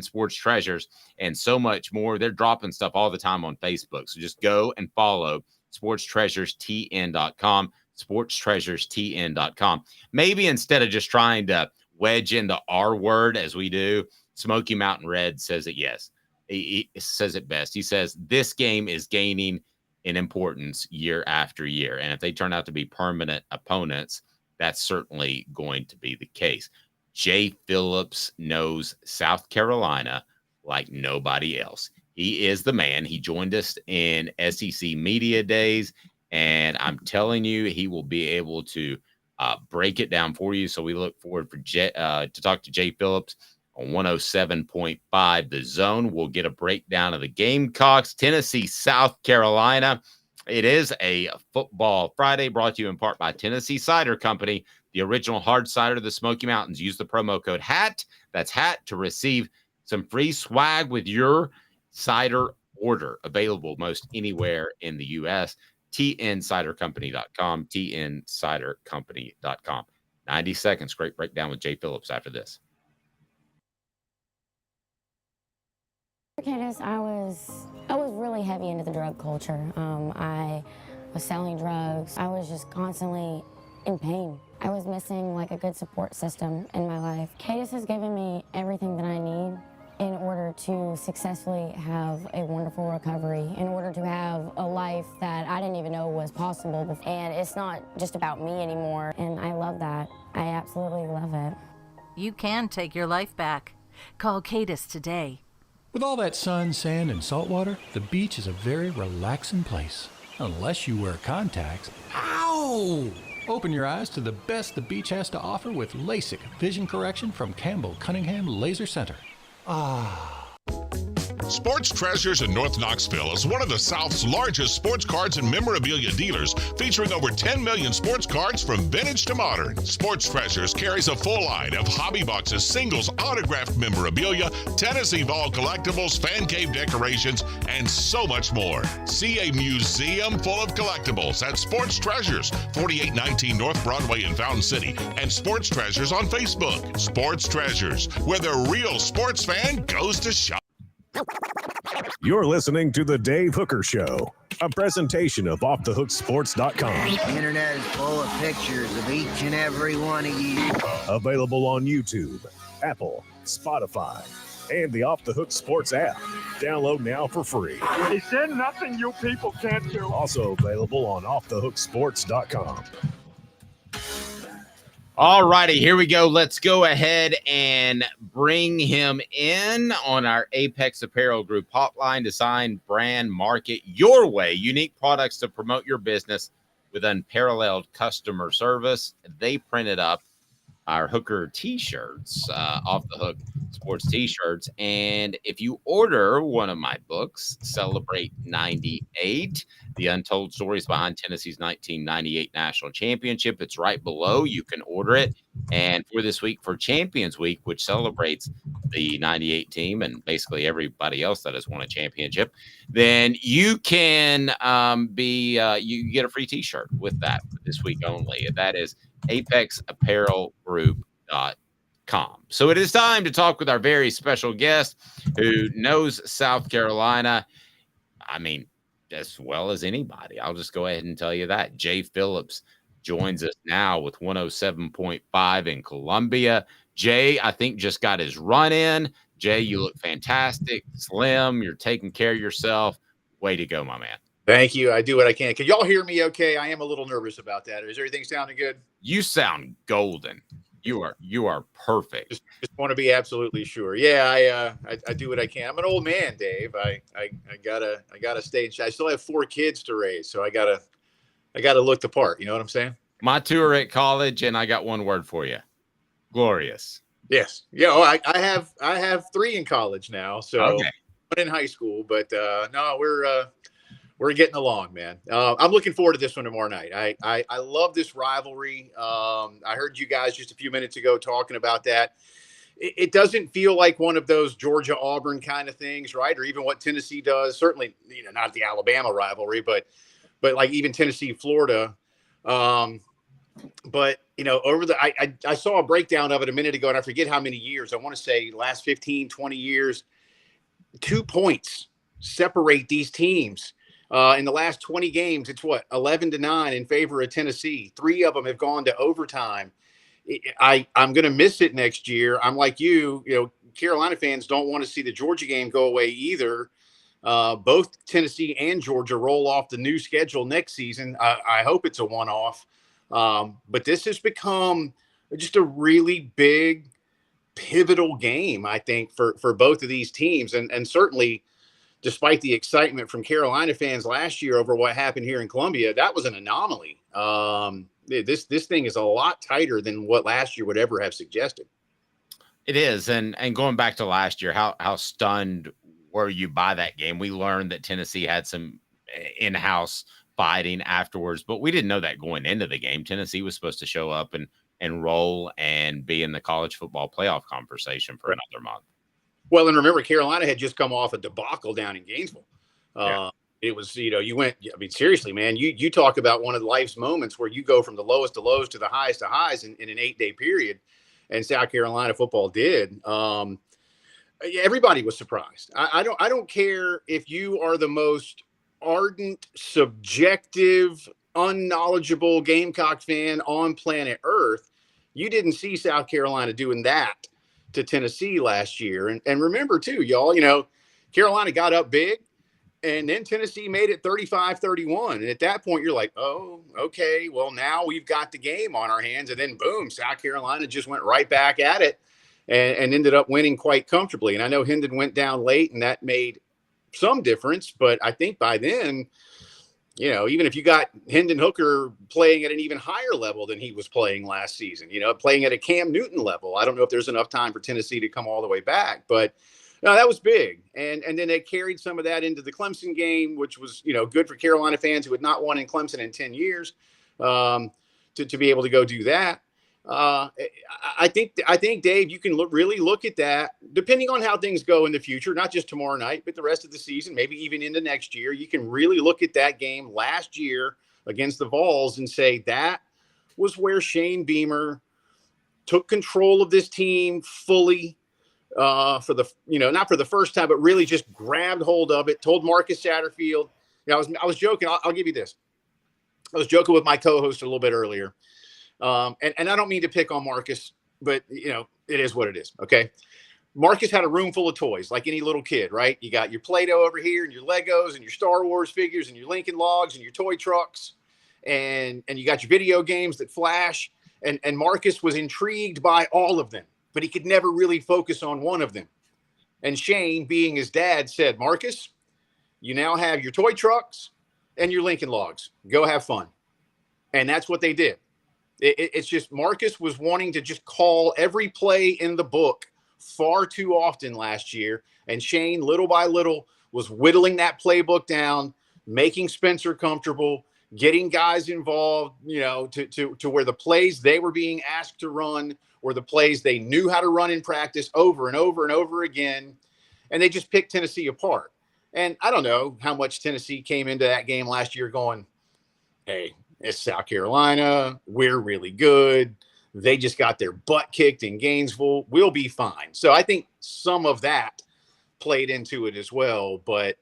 sports treasures and so much more. They're dropping stuff all the time on Facebook. So just go and follow sportstreasurestn.com, sportstreasurestn.com. Maybe instead of just trying to wedge in the R word as we do, Smoky Mountain Red says it yes. He says it best. He says this game is gaining in importance year after year. And if they turn out to be permanent opponents, that's certainly going to be the case. Jay Phillips knows South Carolina like nobody else. He is the man. He joined us in SEC Media Days, and I'm telling you, he will be able to break it down for you. So we look forward to talk to Jay Phillips on 107.5 The Zone. We'll get a breakdown of the Gamecocks, Tennessee, South Carolina. It is a Football Friday brought to you in part by Tennessee Cider Company, the original hard cider of the Smoky Mountains. Use the promo code HAT, that's HAT, to receive some free swag with your cider order, available most anywhere in the U.S. tncidercompany.com, tncidercompany.com. 90 seconds, great breakdown with Jay Phillips after this. Candace, I was really heavy into the drug culture. I was selling drugs. I was just constantly in pain. I was missing like a good support system in my life. Candace has given me everything that I need in order to successfully have a wonderful recovery, in order to have a life that I didn't even know was possible. And it's not just about me anymore, and I love that. I absolutely love it. You can take your life back. Call Cadis today. With all that sun, sand, and salt water, the beach is a very relaxing place. Unless you wear contacts. Ow! Open your eyes to the best the beach has to offer with LASIK vision correction from Campbell Cunningham Laser Center. Sports Treasures in North Knoxville is one of the South's largest sports cards and memorabilia dealers, featuring over 10 million sports cards from vintage to modern. Sports Treasures carries a full line of hobby boxes, singles, autographed memorabilia, Tennessee Vol collectibles, fan cave decorations, and so much more. See a museum full of collectibles at Sports Treasures, 4819 North Broadway in Fountain City, and Sports Treasures on Facebook. Sports Treasures, where the real sports fan goes to shop. You're listening to The Dave Hooker Show, a presentation of OffTheHookSports.com. The internet is full of pictures of each and every one of you. Available on YouTube, Apple, Spotify, and the Off the Hook Sports app. Download now for free. Is there nothing you people can't do? Also available on OffTheHookSports.com. All righty, here we go. Let's go ahead and bring him in on our Apex Apparel Group hotline. Design, brand, market your way. Unique products to promote your business with unparalleled customer service. They printed up our Hooker t-shirts, Off the Hook Sports t-shirts. And if you order one of my books, Celebrate 98, the untold stories behind Tennessee's 1998 national championship, it's right below. You can order it. And for this week, for Champions Week, which celebrates the 98 team and basically everybody else that has won a championship, then you can you get a free t-shirt with that for this week only. And that is apexapparelgroup.com. So it is time to talk with our very special guest who knows South Carolina, I mean, as well as anybody. I'll just go ahead and tell you that. Jay Phillips joins us now with 107.5 in Columbia. Jay, I think, just got his run in. Jay, you look fantastic, slim. You're taking care of yourself. Way to go, my man. Thank you. I do what I can. Can y'all hear me okay? I am a little nervous about that. Is everything sounding good? You sound golden. You are perfect. Just want to be absolutely sure. Yeah, I do what I can. I'm an old man, Dave. I gotta stay. I still have 4 kids to raise, so I gotta look the part. You know what I'm saying? My 2 are at college, and I got one word for you: glorious. Yes. Yeah. Oh, I have 3 in college now. So okay. 1 in high school, but no, we're getting along, man. I'm looking forward to this one tomorrow night. I love this rivalry. I heard you guys just a few minutes ago talking about that. It doesn't feel like one of those Georgia-Auburn kind of things, right? Or even what Tennessee does. Certainly, not the Alabama rivalry, but like even Tennessee-Florida. But I saw a breakdown of it a minute ago, and I forget how many years. I want to say last 15, 20 years. 2 points separate these teams. In the last 20 games, it's 11-9 in favor of Tennessee. 3 of them have gone to overtime. I'm going to miss it next year. I'm like you, Carolina fans don't want to see the Georgia game go away either. Both Tennessee and Georgia roll off the new schedule next season. I hope it's a one-off. But this has become just a really big, pivotal game, I think, for both of these teams. And certainly, despite the excitement from Carolina fans last year over what happened here in Columbia, that was an anomaly. This thing is a lot tighter than what last year would ever have suggested. It is. And going back to last year, how stunned were you by that game? We learned that Tennessee had some in-house fighting afterwards, but we didn't know that going into the game. Tennessee was supposed to show up and roll and be in the college football playoff conversation for another month. Well, and remember, Carolina had just come off a debacle down in Gainesville. Yeah. It was, you went, I mean, seriously, man, you talk about one of life's moments where you go from the lowest of lows to the highest of highs in an 8-day period. And South Carolina football did. Everybody was surprised. I don't care if you are the most ardent, subjective, unknowledgeable Gamecock fan on planet Earth. You didn't see South Carolina doing that to Tennessee last year. And remember too, y'all, Carolina got up big and then Tennessee made it 35-31. And at that point you're like, oh, okay, well now we've got the game on our hands. And then boom, South Carolina just went right back at it and ended up winning quite comfortably. And I know Hendon went down late and that made some difference, but I think by then, even if you got Hendon Hooker playing at an even higher level than he was playing last season, playing at a Cam Newton level, I don't know if there's enough time for Tennessee to come all the way back, but no, that was big. And then they carried some of that into the Clemson game, which was, good for Carolina fans who had not won in Clemson in 10 years to be able to go do that. I think, Dave, you can really look at that depending on how things go in the future, not just tomorrow night, but the rest of the season, maybe even into next year. You can really look at that game last year against the Vols and say that was where Shane Beamer took control of this team fully for the, not for the first time, but really just grabbed hold of it, told Marcus Satterfield. I was joking. I'll give you this. I was joking with my co-host a little bit earlier. And I don't mean to pick on Marcus, but it is what it is. Okay. Marcus had a room full of toys like any little kid, right? You got your Play-Doh over here and your Legos and your Star Wars figures and your Lincoln Logs and your toy trucks. And you got your video games that flash. And Marcus was intrigued by all of them, but he could never really focus on one of them. And Shane, being his dad, said, Marcus, you now have your toy trucks and your Lincoln Logs. Go have fun. And that's what they did. It's just Marcus was wanting to just call every play in the book far too often last year. And Shane, little by little, was whittling that playbook down, making Spencer comfortable, getting guys involved, to where the plays they were being asked to run were the plays they knew how to run in practice over and over and over again. And they just picked Tennessee apart. And I don't know how much Tennessee came into that game last year going, hey, it's South Carolina. We're really good. They just got their butt kicked in Gainesville. We'll be fine. So I think some of that played into it as well. But,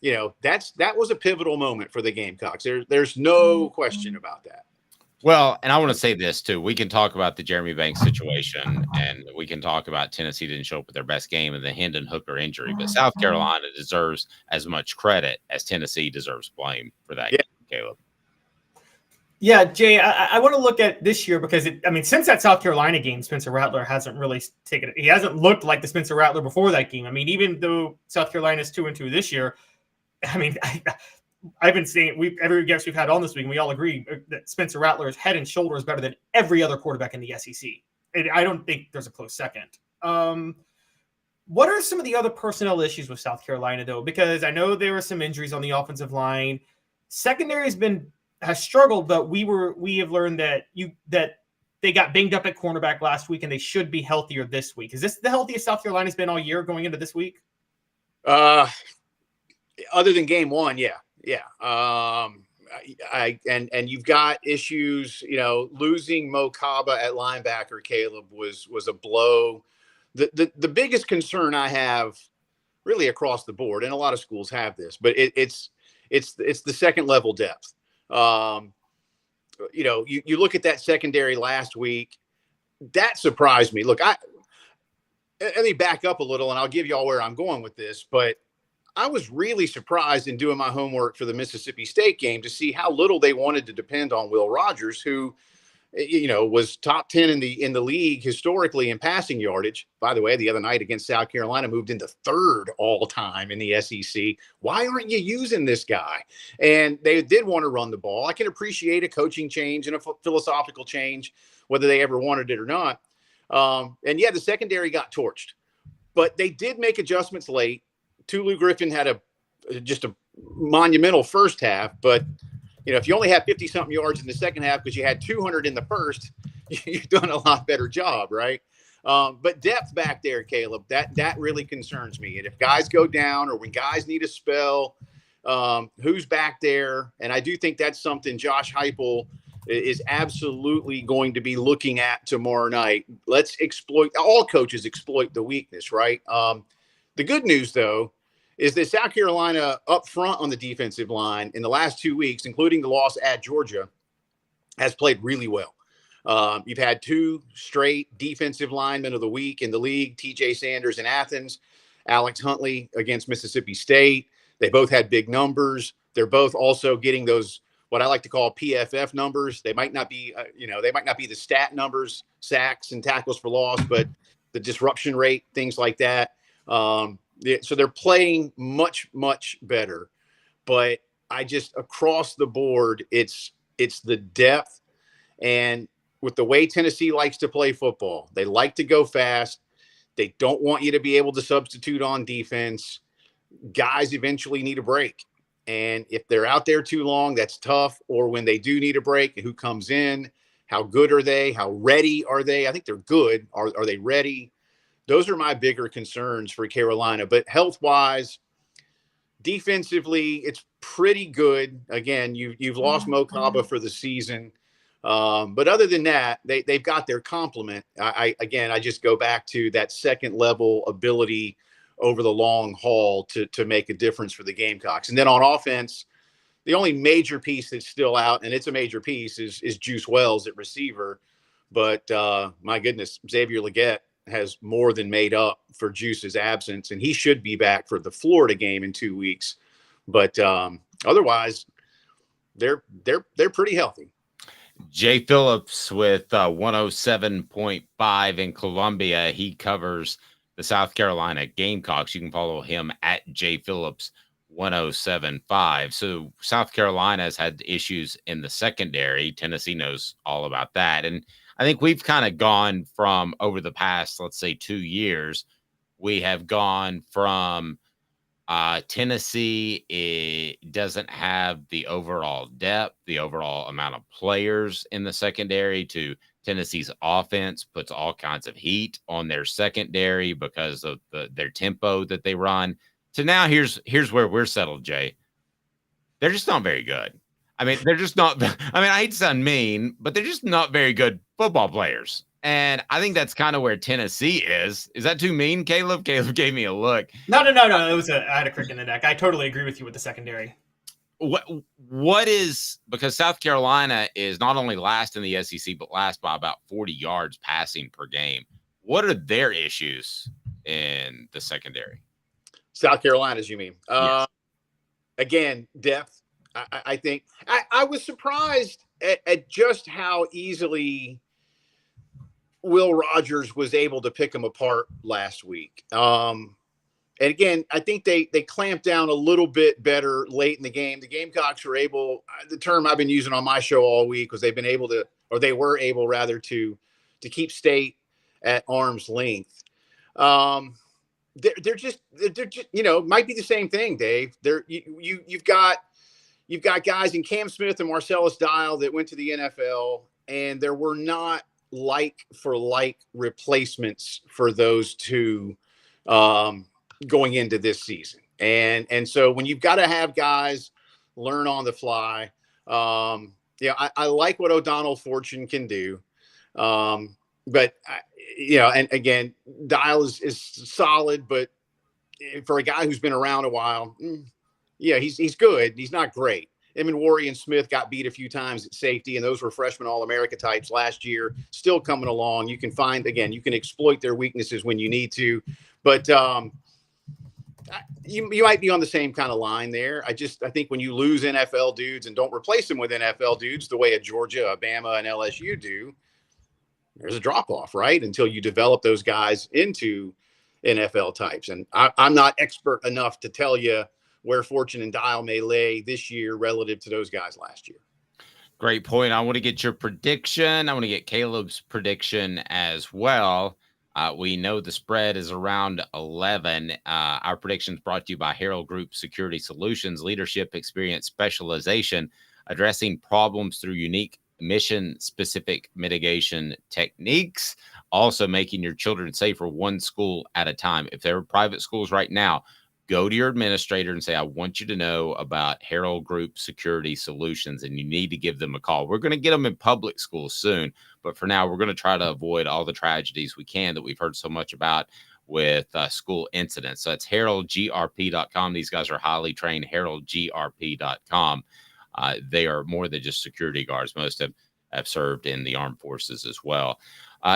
that was a pivotal moment for the Gamecocks. There's no question about that. Well, and I want to say this too. We can talk about the Jeremy Banks situation, and we can talk about Tennessee didn't show up with their best game and the Hendon Hooker injury, but South Carolina deserves as much credit as Tennessee deserves blame for that game, Caleb. Yeah, Jay, I want to look at this year because, since that South Carolina game, Spencer Rattler hasn't really he hasn't looked like the Spencer Rattler before that game. Even though South Carolina's 2-2 this year, I've been saying every guest we've had on this week, and we all agree that Spencer Rattler is head and shoulders better than every other quarterback in the SEC. And I don't think there's a close second. What are some of the other personnel issues with South Carolina, though? Because I know there were some injuries on the offensive line. Secondary has struggled, but we have learned that they got banged up at cornerback last week, and they should be healthier this week. Is this the healthiest South Carolina's been all year going into this week? Other than game one, yeah. And you've got issues, losing Mo Kaba at linebacker, Caleb, was a blow. The biggest concern I have really across the board, and a lot of schools have this, but it's the second level depth. You look at that secondary last week, that surprised me. Look, let me back up a little and I'll give y'all where I'm going with this, but I was really surprised in doing my homework for the Mississippi State game to see how little they wanted to depend on Will Rogers, who, was top 10 in the league historically in passing yardage. By the way, the other night against South Carolina moved into third all time in the SEC. Why aren't you using this guy? And they did want to run the ball. I can appreciate a coaching change and a philosophical change, whether they ever wanted it or not. The secondary got torched, but they did make adjustments late. Tulu Griffin had just a monumental first half, but if you only had 50-something yards in the second half because you had 200 in the first, you've done a lot better job, right? But depth back there, Caleb, that really concerns me. And if guys go down or when guys need a spell, who's back there? And I do think that's something Josh Heupel is absolutely going to be looking at tomorrow night. All coaches exploit the weakness, right? The good news, though, is that South Carolina up front on the defensive line in the last 2 weeks, including the loss at Georgia, has played really well. You've had 2 straight defensive linemen of the week in the league, TJ Sanders in Athens, Alex Huntley against Mississippi State. They both had big numbers. They're both also getting those, what I like to call PFF numbers. They might not be, they might not be the stat numbers, sacks and tackles for loss, but the disruption rate, things like that. So they're playing much, much better, but across the board, it's the depth. And with the way Tennessee likes to play football, they like to go fast. They don't want you to be able to substitute on defense. Guys eventually need a break. And if they're out there too long, that's tough. Or when they do need a break, who comes in, how good are they? How ready are they? I think they're good. Are they ready? Those are my bigger concerns for Carolina. But health-wise, defensively, it's pretty good. Again, you've lost Mo Kaba for the season. But other than that, they've got their complement. I just go back to that second-level ability over the long haul to make a difference for the Gamecocks. And then on offense, the only major piece that's still out, and it's a major piece, is Juice Wells at receiver. But, my goodness, Xavier Legette has more than made up for Juice's absence, and he should be back for the Florida game in 2 weeks. But otherwise, they're pretty healthy. Jay Phillips with 107.5 in Columbia. He covers the South Carolina Gamecocks. You can follow him at Jay Phillips 107.5. So South Carolina has had issues in the secondary. Tennessee knows all about that. And I think we've kind of gone from over the past, let's say 2 years, we have gone from Tennessee, it doesn't have the overall depth, the overall amount of players in the secondary, to Tennessee's offense puts all kinds of heat on their secondary because of their tempo that they run. So now here's where we're settled, Jay. They're just not very good. I mean, they're just not. I mean, I hate to sound mean, but they're just not very good football players. And I think that's kind of where Tennessee is. Is that too mean, Caleb? Caleb gave me a look. No. I had a crick in the neck. I totally agree with you with the secondary. What is, because South Carolina is not only last in the SEC, but last by about 40 yards passing per game. What are their issues in the secondary? South Carolina's, you mean? Yes. Again, depth. I think I was surprised at just how easily Will Rogers was able to pick them apart last week. And again, I think they clamped down a little bit better late in the game. The Gamecocks were able, the term I've been using on my show all week was they've been able to, or they were able rather to keep State at arm's length. They're just, might be the same thing, Dave. You've got guys in Cam Smith and Marcellus Dial that went to the NFL, and there were not like for like replacements for those two going into this season. And so when you've got to have guys learn on the fly, I like what O'Donnell Fortune can do. But and again, Dial is solid, but for a guy who's been around a while, he's good. He's not great. Him and Worry and Smith got beat a few times at safety, and those were freshman All-America types last year, still coming along. You can you can exploit their weaknesses when you need to, but you might be on the same kind of line there. I think when you lose NFL dudes and don't replace them with NFL dudes the way a Georgia, Alabama, and LSU do, there's a drop-off, right? Until you develop those guys into NFL types. And I'm not expert enough to tell you where Fortune and Dial may lay this year relative to those guys last year. Great point. I want to get your prediction. I want to get Caleb's prediction as well. We know the spread is around 11. Our predictions brought to you by Herald Group Security Solutions, leadership, experience, specialization, addressing problems through unique mission-specific mitigation techniques, also making your children safer one school at a time. If there are private schools right now, go to your administrator and say, I want you to know about Herald Group Security Solutions, and you need to give them a call. We're going to get them in public schools soon, but for now, we're going to try to avoid all the tragedies we can that we've heard so much about with school incidents. So it's heraldgrp.com. These guys are highly trained, heraldgrp.com. They are more than just security guards. Most have served in the armed forces as well.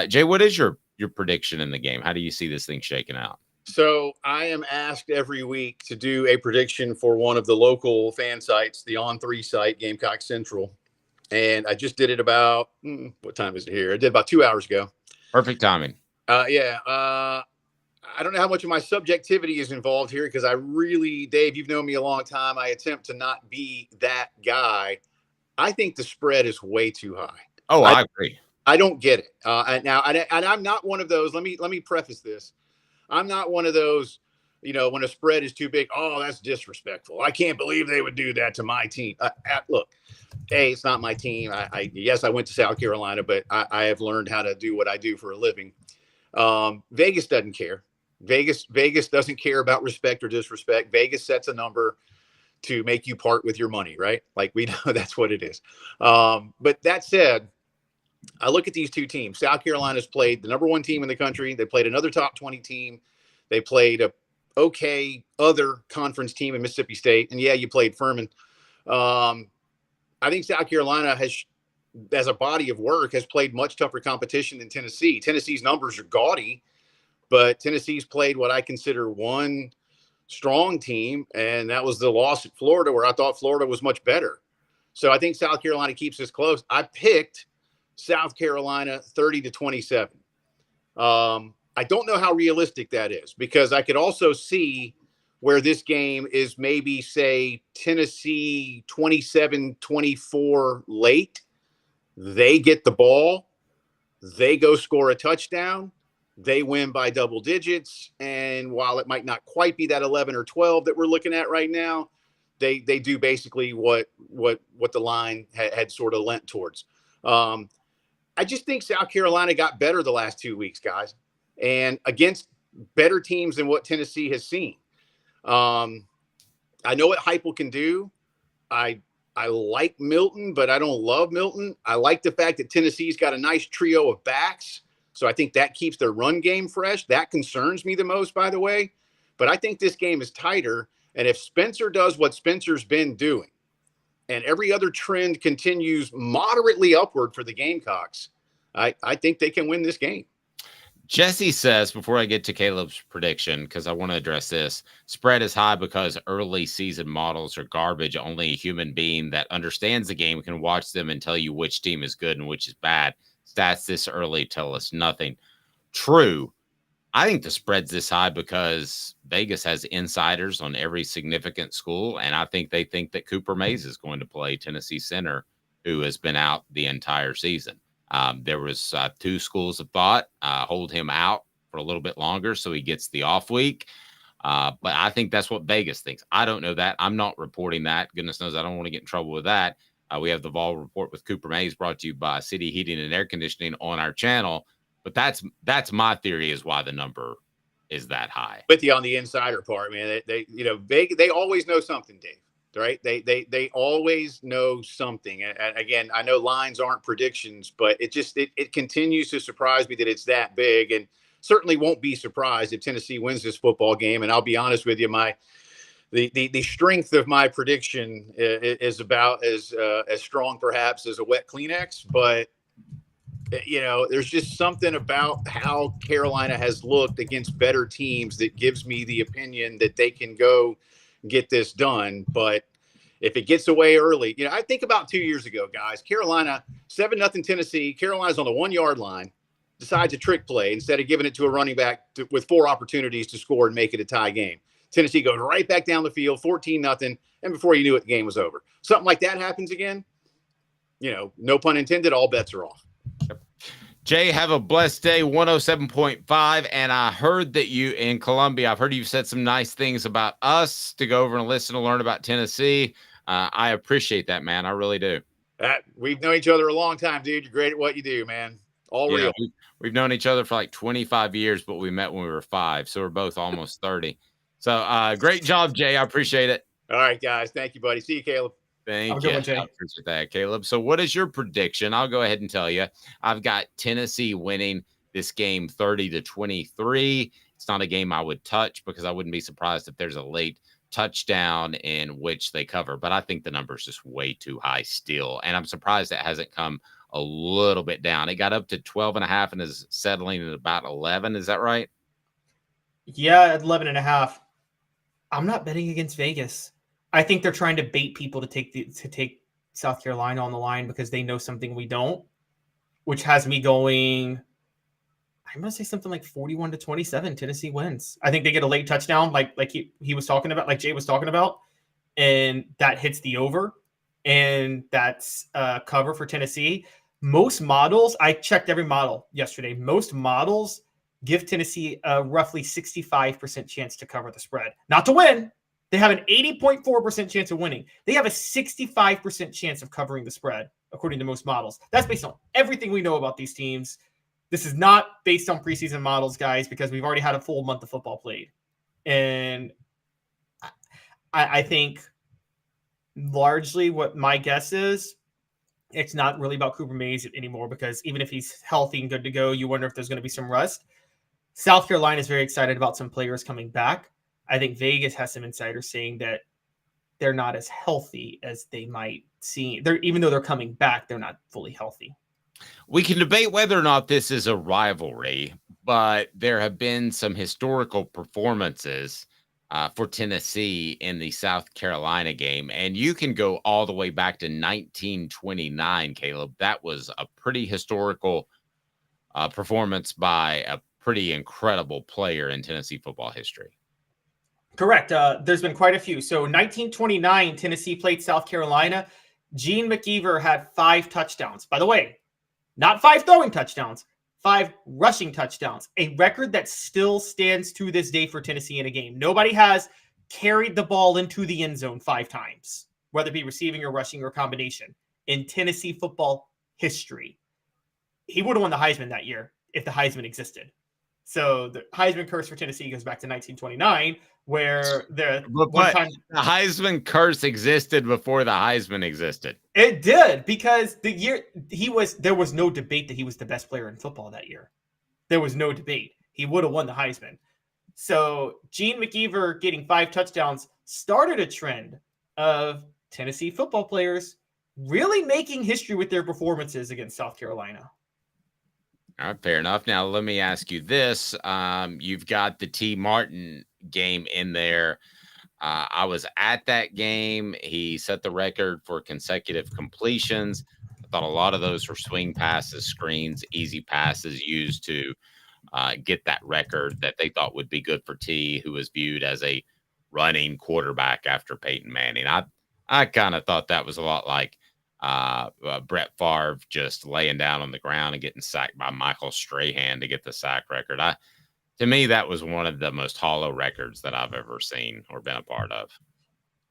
Jay, what is your prediction in the game? How do you see this thing shaking out? So I am asked every week to do a prediction for one of the local fan sites, the On3 site, Gamecock Central. And I just did it about, what time is it here? I did about 2 hours ago. Perfect timing. I don't know how much of my subjectivity is involved here because I really, Dave, you've known me a long time. I attempt to not be that guy. I think the spread is way too high. Oh, I agree. I don't get it. And I'm not one of those. Let me preface this. I'm not one of those, when a spread is too big, oh, that's disrespectful. I can't believe they would do that to my team. Look, it's not my team. Yes, I went to South Carolina, but I have learned how to do what I do for a living. Vegas doesn't care. Vegas doesn't care about respect or disrespect. Vegas sets a number to make you part with your money, right? Like we know that's what it is. But that said, I look at these two teams. South Carolina's played the number one team in the country. They played another top 20 team. They played a okay other conference team in Mississippi State. And yeah, you played Furman. I think South Carolina has, as a body of work, has played much tougher competition than Tennessee. Tennessee's numbers are gaudy, but Tennessee's played what I consider one strong team, and that was the loss at Florida, where I thought Florida was much better. So I think South Carolina keeps this close. I picked South Carolina 30-27. I don't know how realistic that is because I could also see where this game is maybe, say, Tennessee 27-24 late. They get the ball. They go score a touchdown. They win by double digits. And while it might not quite be that 11 or 12 that we're looking at right now, they do basically what the line had sort of lent towards. I just think South Carolina got better the last 2 weeks, guys, and against better teams than what Tennessee has seen. I know what Heupel can do. I like Milton, but I don't love Milton. I like the fact that Tennessee's got a nice trio of backs, so I think that keeps their run game fresh. That concerns me the most, by the way. But I think this game is tighter, and if Spencer does what Spencer's been doing, and every other trend continues moderately upward for the Gamecocks, I think they can win this game. Jesse says, before I get to Caleb's prediction, because I want to address this, spread is high because early season models are garbage. Only a human being that understands the game can watch them and tell you which team is good and which is bad. Stats this early tell us nothing. True. I think the spread's this high because Vegas has insiders on every significant school, and I think they think that Cooper Mays is going to play Tennessee center, who has been out the entire season. There was 2 schools of thought, hold him out for a little bit longer so he gets the off week. But I think that's what Vegas thinks. I don't know that. I'm not reporting that. Goodness knows I don't want to get in trouble with that. We have the Vol Report with Cooper Mays brought to you by City Heating and Air Conditioning on our channel. But that's my theory is why the number is that high. With you on the insider part, man. They always know something, Dave. Right? They always know something. And again, I know lines aren't predictions, but it continues to surprise me that it's that big, and certainly won't be surprised if Tennessee wins this football game. And I'll be honest with you, the strength of my prediction is about as strong perhaps as a wet Kleenex, but there's just something about how Carolina has looked against better teams that gives me the opinion that they can go get this done. But if it gets away early, I think about 2 years ago, guys, Carolina 7-0 Tennessee. Carolina's on the 1 yard line, decides a trick play instead of giving it to a running back with 4 opportunities to score and make it a tie game. Tennessee goes right back down the field, 14-0, and before you knew it, the game was over. Something like that happens again. No pun intended. All bets are off. Jay, have a blessed day. 107.5. And I heard that you in Columbia, I've heard you said some nice things about us to go over and listen to learn about Tennessee. I appreciate that, man. I really do. We've known each other a long time, dude. You're great at what you do, man. All real. We've known each other for like 25 years, but we met when we were 5. So we're both almost 30. So great job, Jay. I appreciate it. All right, guys. Thank you, buddy. See you, Caleb. Thank you. I appreciate that, Caleb. So what is your prediction? I'll go ahead and tell you. I've got Tennessee winning this game 30-23. It's not a game I would touch because I wouldn't be surprised if there's a late touchdown in which they cover. But I think the number is just way too high still. And I'm surprised it hasn't come a little bit down. It got up to 12.5 and is settling at about 11. Is that right? Yeah, at 11.5. I'm not betting against Vegas. I think they're trying to bait people to take South Carolina on the line because they know something we don't, which has me going, I'm going to say something like 41-27. Tennessee wins. I think they get a late touchdown like he was talking about, like Jay was talking about, and that hits the over, and that's cover for Tennessee. Most models, I checked every model yesterday, most models give Tennessee a roughly 65% chance to cover the spread. Not to win. They have an 80.4% chance of winning. They have a 65% chance of covering the spread, according to most models. That's based on everything we know about these teams. This is not based on preseason models, guys, because we've already had a full month of football played. And I think largely what my guess is, it's not really about Cooper Mays anymore, because even if he's healthy and good to go, you wonder if there's going to be some rust. South Carolina is very excited about some players coming back. I think Vegas has some insiders saying that they're not as healthy as they might seem. Even though they're coming back, they're not fully healthy. We can debate whether or not this is a rivalry, but there have been some historical performances for Tennessee in the South Carolina game. And you can go all the way back to 1929, Caleb. That was a pretty historical performance by a pretty incredible player in Tennessee football history. Correct. There's been quite a few. So 1929, Tennessee played South Carolina. Gene McKeever had 5 touchdowns. By the way, not 5 throwing touchdowns, 5 rushing touchdowns, a record that still stands to this day for Tennessee in a game. Nobody has carried the ball into the end zone 5 times, whether it be receiving or rushing or combination, in Tennessee football history. He would have won the Heisman that year if the Heisman existed. So the Heisman curse for Tennessee goes back to 1929, where the Heisman curse existed before the Heisman existed. It did, because the year there was no debate that he was the best player in football that year. There was no debate. He would have won the Heisman. So Gene McKeever getting 5 touchdowns started a trend of Tennessee football players really making history with their performances against South Carolina. All right, fair enough. Now, let me ask you this. You've got the T. Martin game in there. I was at that game. He set the record for consecutive completions. I thought a lot of those were swing passes, screens, easy passes used to get that record that they thought would be good for T, who was viewed as a running quarterback after Peyton Manning. I kind of thought that was a lot like Brett Favre just laying down on the ground and getting sacked by Michael Strahan to get the sack record. To me, that was one of the most hollow records that I've ever seen or been a part of.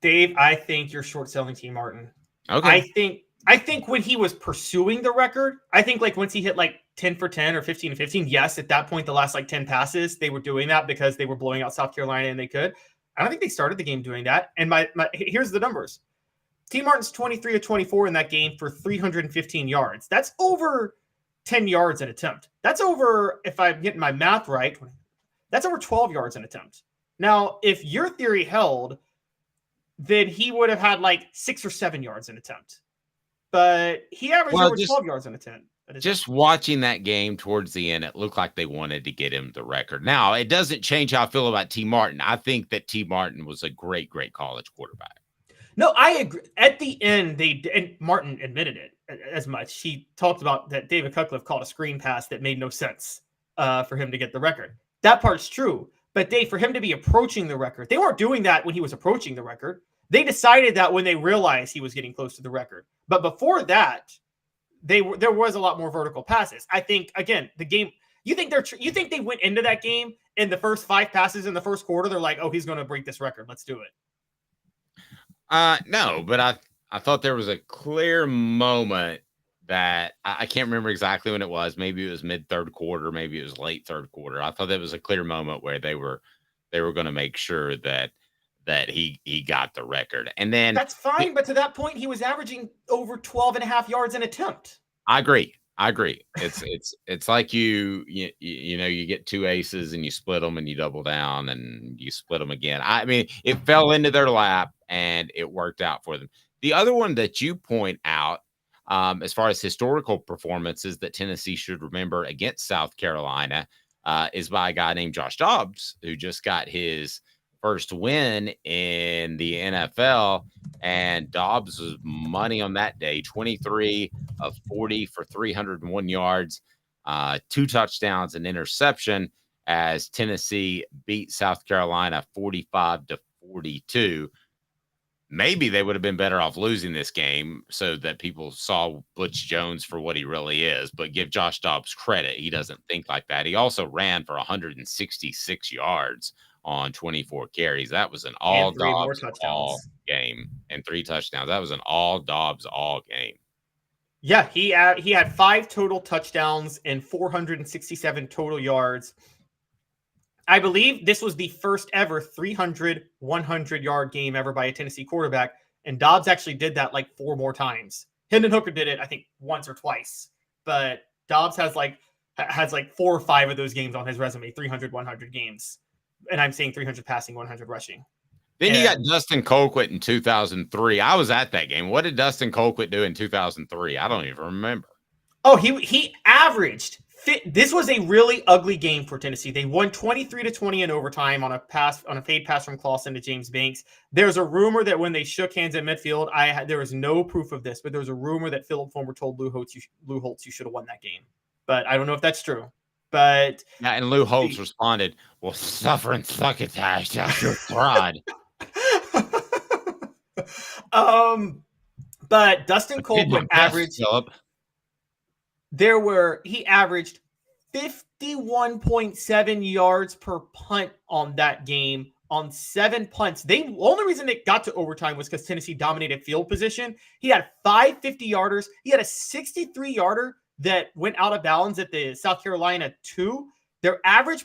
Dave, I think you're short selling T. Martin. Okay. I think when he was pursuing the record, I think like once he hit like 10 for 10 or 15 to 15, yes, at that point, the last like 10 passes, they were doing that because they were blowing out South Carolina and they could. I don't think they started the game doing that. And here's the numbers. T. Martin's 23 to 24 in that game for 315 yards. That's over 10 yards an attempt. That's over, if I'm getting my math right, that's over 12 yards an attempt. Now, if your theory held, then he would have had like 6 or 7 yards an attempt. But he averaged over 12 yards an attempt. Just watching that game towards the end, it looked like they wanted to get him the record. Now, it doesn't change how I feel about T. Martin. I think that T. Martin was a great, great college quarterback. No, I agree. At the end, and Martin admitted it as much. He talked about that David Cutcliffe called a screen pass that made no sense for him to get the record. That part's true. But Dave, for him to be approaching the record, they weren't doing that when he was approaching the record. They decided that when they realized he was getting close to the record. But before that, there was a lot more vertical passes. I think, again, the game. You think they went into that game in the first 5 passes in the first quarter? They're like, oh, he's going to break this record. Let's do it. No, but I thought there was a clear moment that I can't remember exactly when it was. Maybe it was mid third quarter, maybe it was late third quarter. I thought that was a clear moment where they were going to make sure that he got the record. And then that's fine, but to that point, he was averaging over 12 and a half yards an attempt. I agree. It's like you get 2 aces and you split them and you double down and you split them again. I mean, it fell into their lap and it worked out for them. The other one that you point out, as far as historical performances that Tennessee should remember against South Carolina, is by a guy named Josh Dobbs, who just got his first win in the NFL, and Dobbs was money on that day. 23 of 40 for 301 yards, 2 touchdowns, and interception as Tennessee beat South Carolina 45-42. Maybe they would have been better off losing this game so that people saw Butch Jones for what he really is, but give Josh Dobbs credit. He doesn't think like that. He also ran for 166 yards on 24 carries. That was an all Dobbs all game, and 3 touchdowns. That was an all Dobbs all game. Yeah, he had 5 total touchdowns and 467 total yards. I believe this was the first ever 100-yard game ever by a Tennessee quarterback, and Dobbs actually did that like 4 more times. Hendon Hooker did it, I think, once or twice, but Dobbs has like 4 or 5 of those games on his resume, 100 games. And I'm saying 300 passing, 100 rushing. Then you got Dustin Colquitt in 2003. I was at that game. What did Dustin Colquitt do in 2003? I don't even remember. Oh, he averaged. This was a really ugly game for Tennessee. They won 23-20 in overtime on a fade pass from Clausen to James Banks. There's a rumor that when they shook hands at midfield, there was no proof of this, but there was a rumor that Philip Fulmer told Lou Holtz, you should have won that game. But I don't know if that's true. But yeah, and Lou Holtz responded, "Well, suffering succotash, that's your pride." But Dustin Colquitt averaged. He averaged 51.7 yards per punt on that game on 7 punts. The only reason it got to overtime was because Tennessee dominated field position. He had 5 50-yarders. He had a 63-yarder that went out of bounds at the South Carolina 2. Their average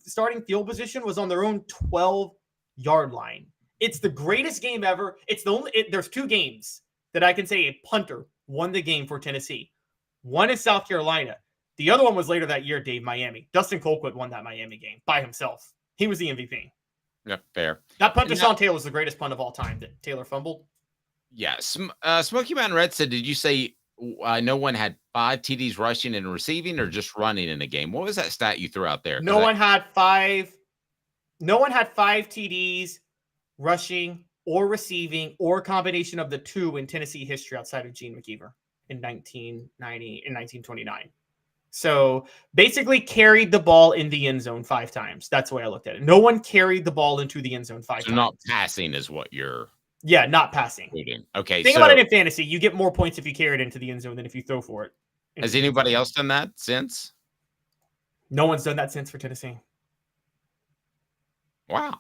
starting field position was on their own 12-yard line. It's the greatest game ever. It's the only. There's 2 games that I can say a punter won the game for Tennessee. One is South Carolina. The other one was later that year, Dave, Miami. Dustin Colquitt won that Miami game by himself. He was the MVP. Yeah, fair. That punt to Sean Taylor was the greatest punt of all time that Taylor fumbled. Yeah. Smoky Mountain Red said, did you say no one had 5 TDs rushing and receiving or just running in a game? What was that stat you threw out there? No one had 5 TDs rushing or receiving or a combination of the 2 in Tennessee history outside of Gene McKeever in 1929. So basically carried the ball in the end zone 5 times. That's the way I looked at it. No one carried the ball into the end zone 5 times. So not passing is what you're... Yeah, not passing. Okay. Think about it in fantasy. You get more points if you carry it into the end zone than if you throw for it. Has anybody else done that since? No one's done that since for Tennessee. Wow.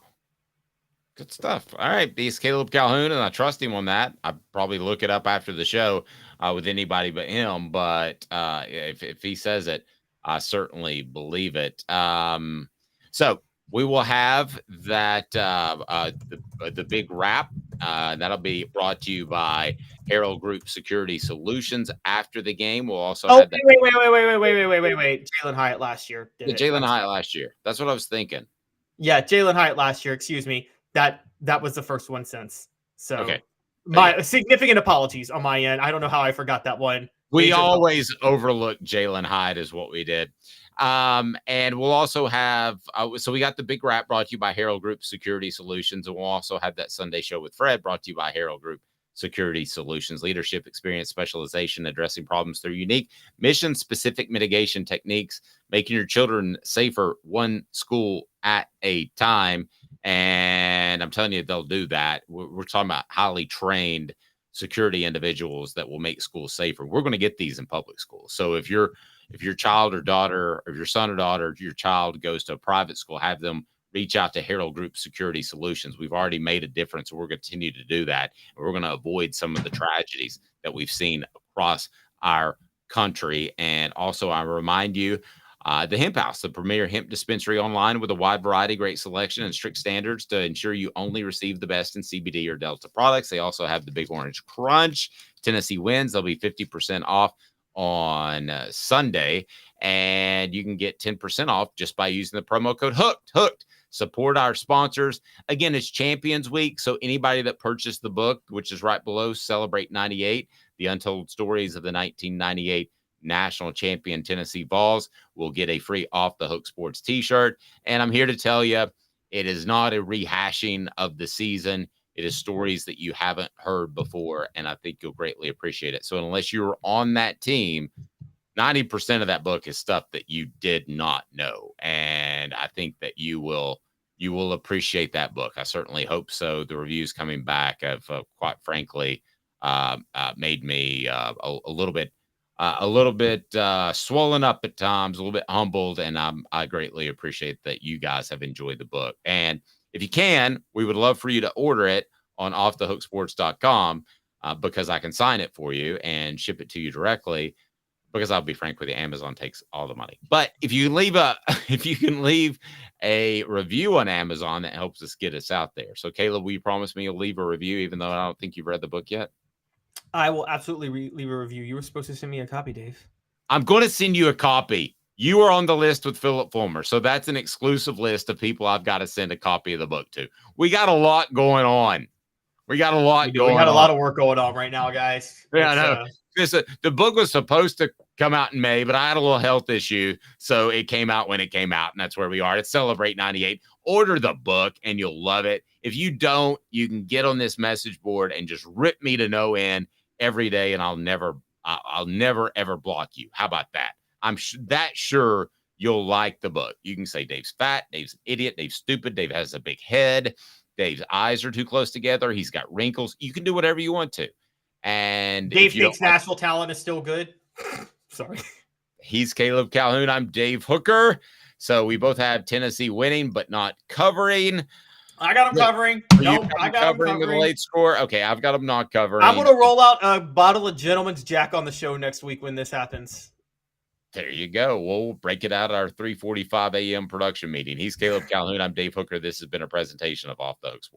Good stuff. All right. He's Caleb Calhoun, and I trust him on that. I'd probably look it up after the show with anybody but him. But if he says it, I certainly believe it. So we will have that the big wrap. That'll be brought to you by Herald Group Security Solutions after the game. We'll also have that. Wait. Jalen Hyatt last year. Jalen Hyatt last year. That's what I was thinking. Yeah, Jalen Hyatt last year. Excuse me. That was the first one since. So okay. My significant apologies on my end. I don't know how I forgot that one. We always overlook Jalen Hyatt is what we did. And we'll also have, so we got the big wrap brought to you by Herald Group Security Solutions. And we'll also have that Sunday show with Fred brought to you by Herald Group Security Solutions, leadership, experience, specialization, addressing problems through unique mission-specific mitigation techniques, making your children safer one school at a time. And I'm telling you, they'll do that. We're talking about highly trained security individuals that will make schools safer. We're going to get these in public schools. So if your child or daughter, or your son or daughter, your child goes to a private school, have them reach out to Herald Group Security Solutions. We've already made a difference. We're going to continue to do that. And we're going to avoid some of the tragedies that we've seen across our country. And also, I remind you, the Hemp House, the premier hemp dispensary online with a wide variety, great selection, and strict standards to ensure you only receive the best in CBD or Delta products. They also have the Big Orange Crunch. Tennessee wins. They'll be 50% off on Sunday, and you can get 10% off just by using the promo code HOOKED. Support our sponsors. Again, it's Champions Week, so anybody that purchased the book, which is right below Celebrate 98, the Untold Stories of the 1998 National Champion Tennessee Vols, will get a free Off the Hook Sports t-shirt. And I'm here to tell you, it is not a rehashing of the season. It is stories that you haven't heard before, and I think you'll greatly appreciate it. So unless you're on that team, 90% of that book is stuff that you did not know. And I think that you will appreciate that book. I certainly hope so. The reviews coming back have, quite frankly, made me a little bit swollen up at times, a little bit humbled, and I greatly appreciate that you guys have enjoyed the book. And if you can, we would love for you to order it on offthehooksports.com because I can sign it for you and ship it to you directly, because I'll be frank with you, Amazon takes all the money. But if you can leave a review on Amazon, that helps us get us out there. So Caleb, will you promise me you'll leave a review even though I don't think you've read the book yet? I will absolutely leave a review. You were supposed to send me a copy, Dave. I'm going to send you a copy. You are on the list with Philip Fulmer. So that's an exclusive list of people I've got to send a copy of the book to. We got a lot going on. We got a lot of work going on right now, guys. Yeah, I know. The book was supposed to come out in May, but I had a little health issue. So it came out when it came out, and that's where we are. It's Celebrate 98. Order the book, and you'll love it. If you don't, you can get on this message board and just rip me to no end every day, and I'll never ever block you. How about that? I'm that sure you'll like the book. You can say Dave's fat, Dave's an idiot, Dave's stupid, Dave has a big head, Dave's eyes are too close together, he's got wrinkles. You can do whatever you want to. And Dave thinks Nashville talent is still good. Sorry. He's Caleb Calhoun. I'm Dave Hooker. So we both have Tennessee winning, but not covering. I got them covering. Nope, I got them covering with a late score. Okay, I've got them not covering. I'm going to roll out a bottle of Gentleman's Jack on the show next week when this happens. There you go. We'll break it out at our 3:45 a.m. production meeting. He's Caleb Calhoun. I'm Dave Hooker. This has been a presentation of Off the Hook Sports.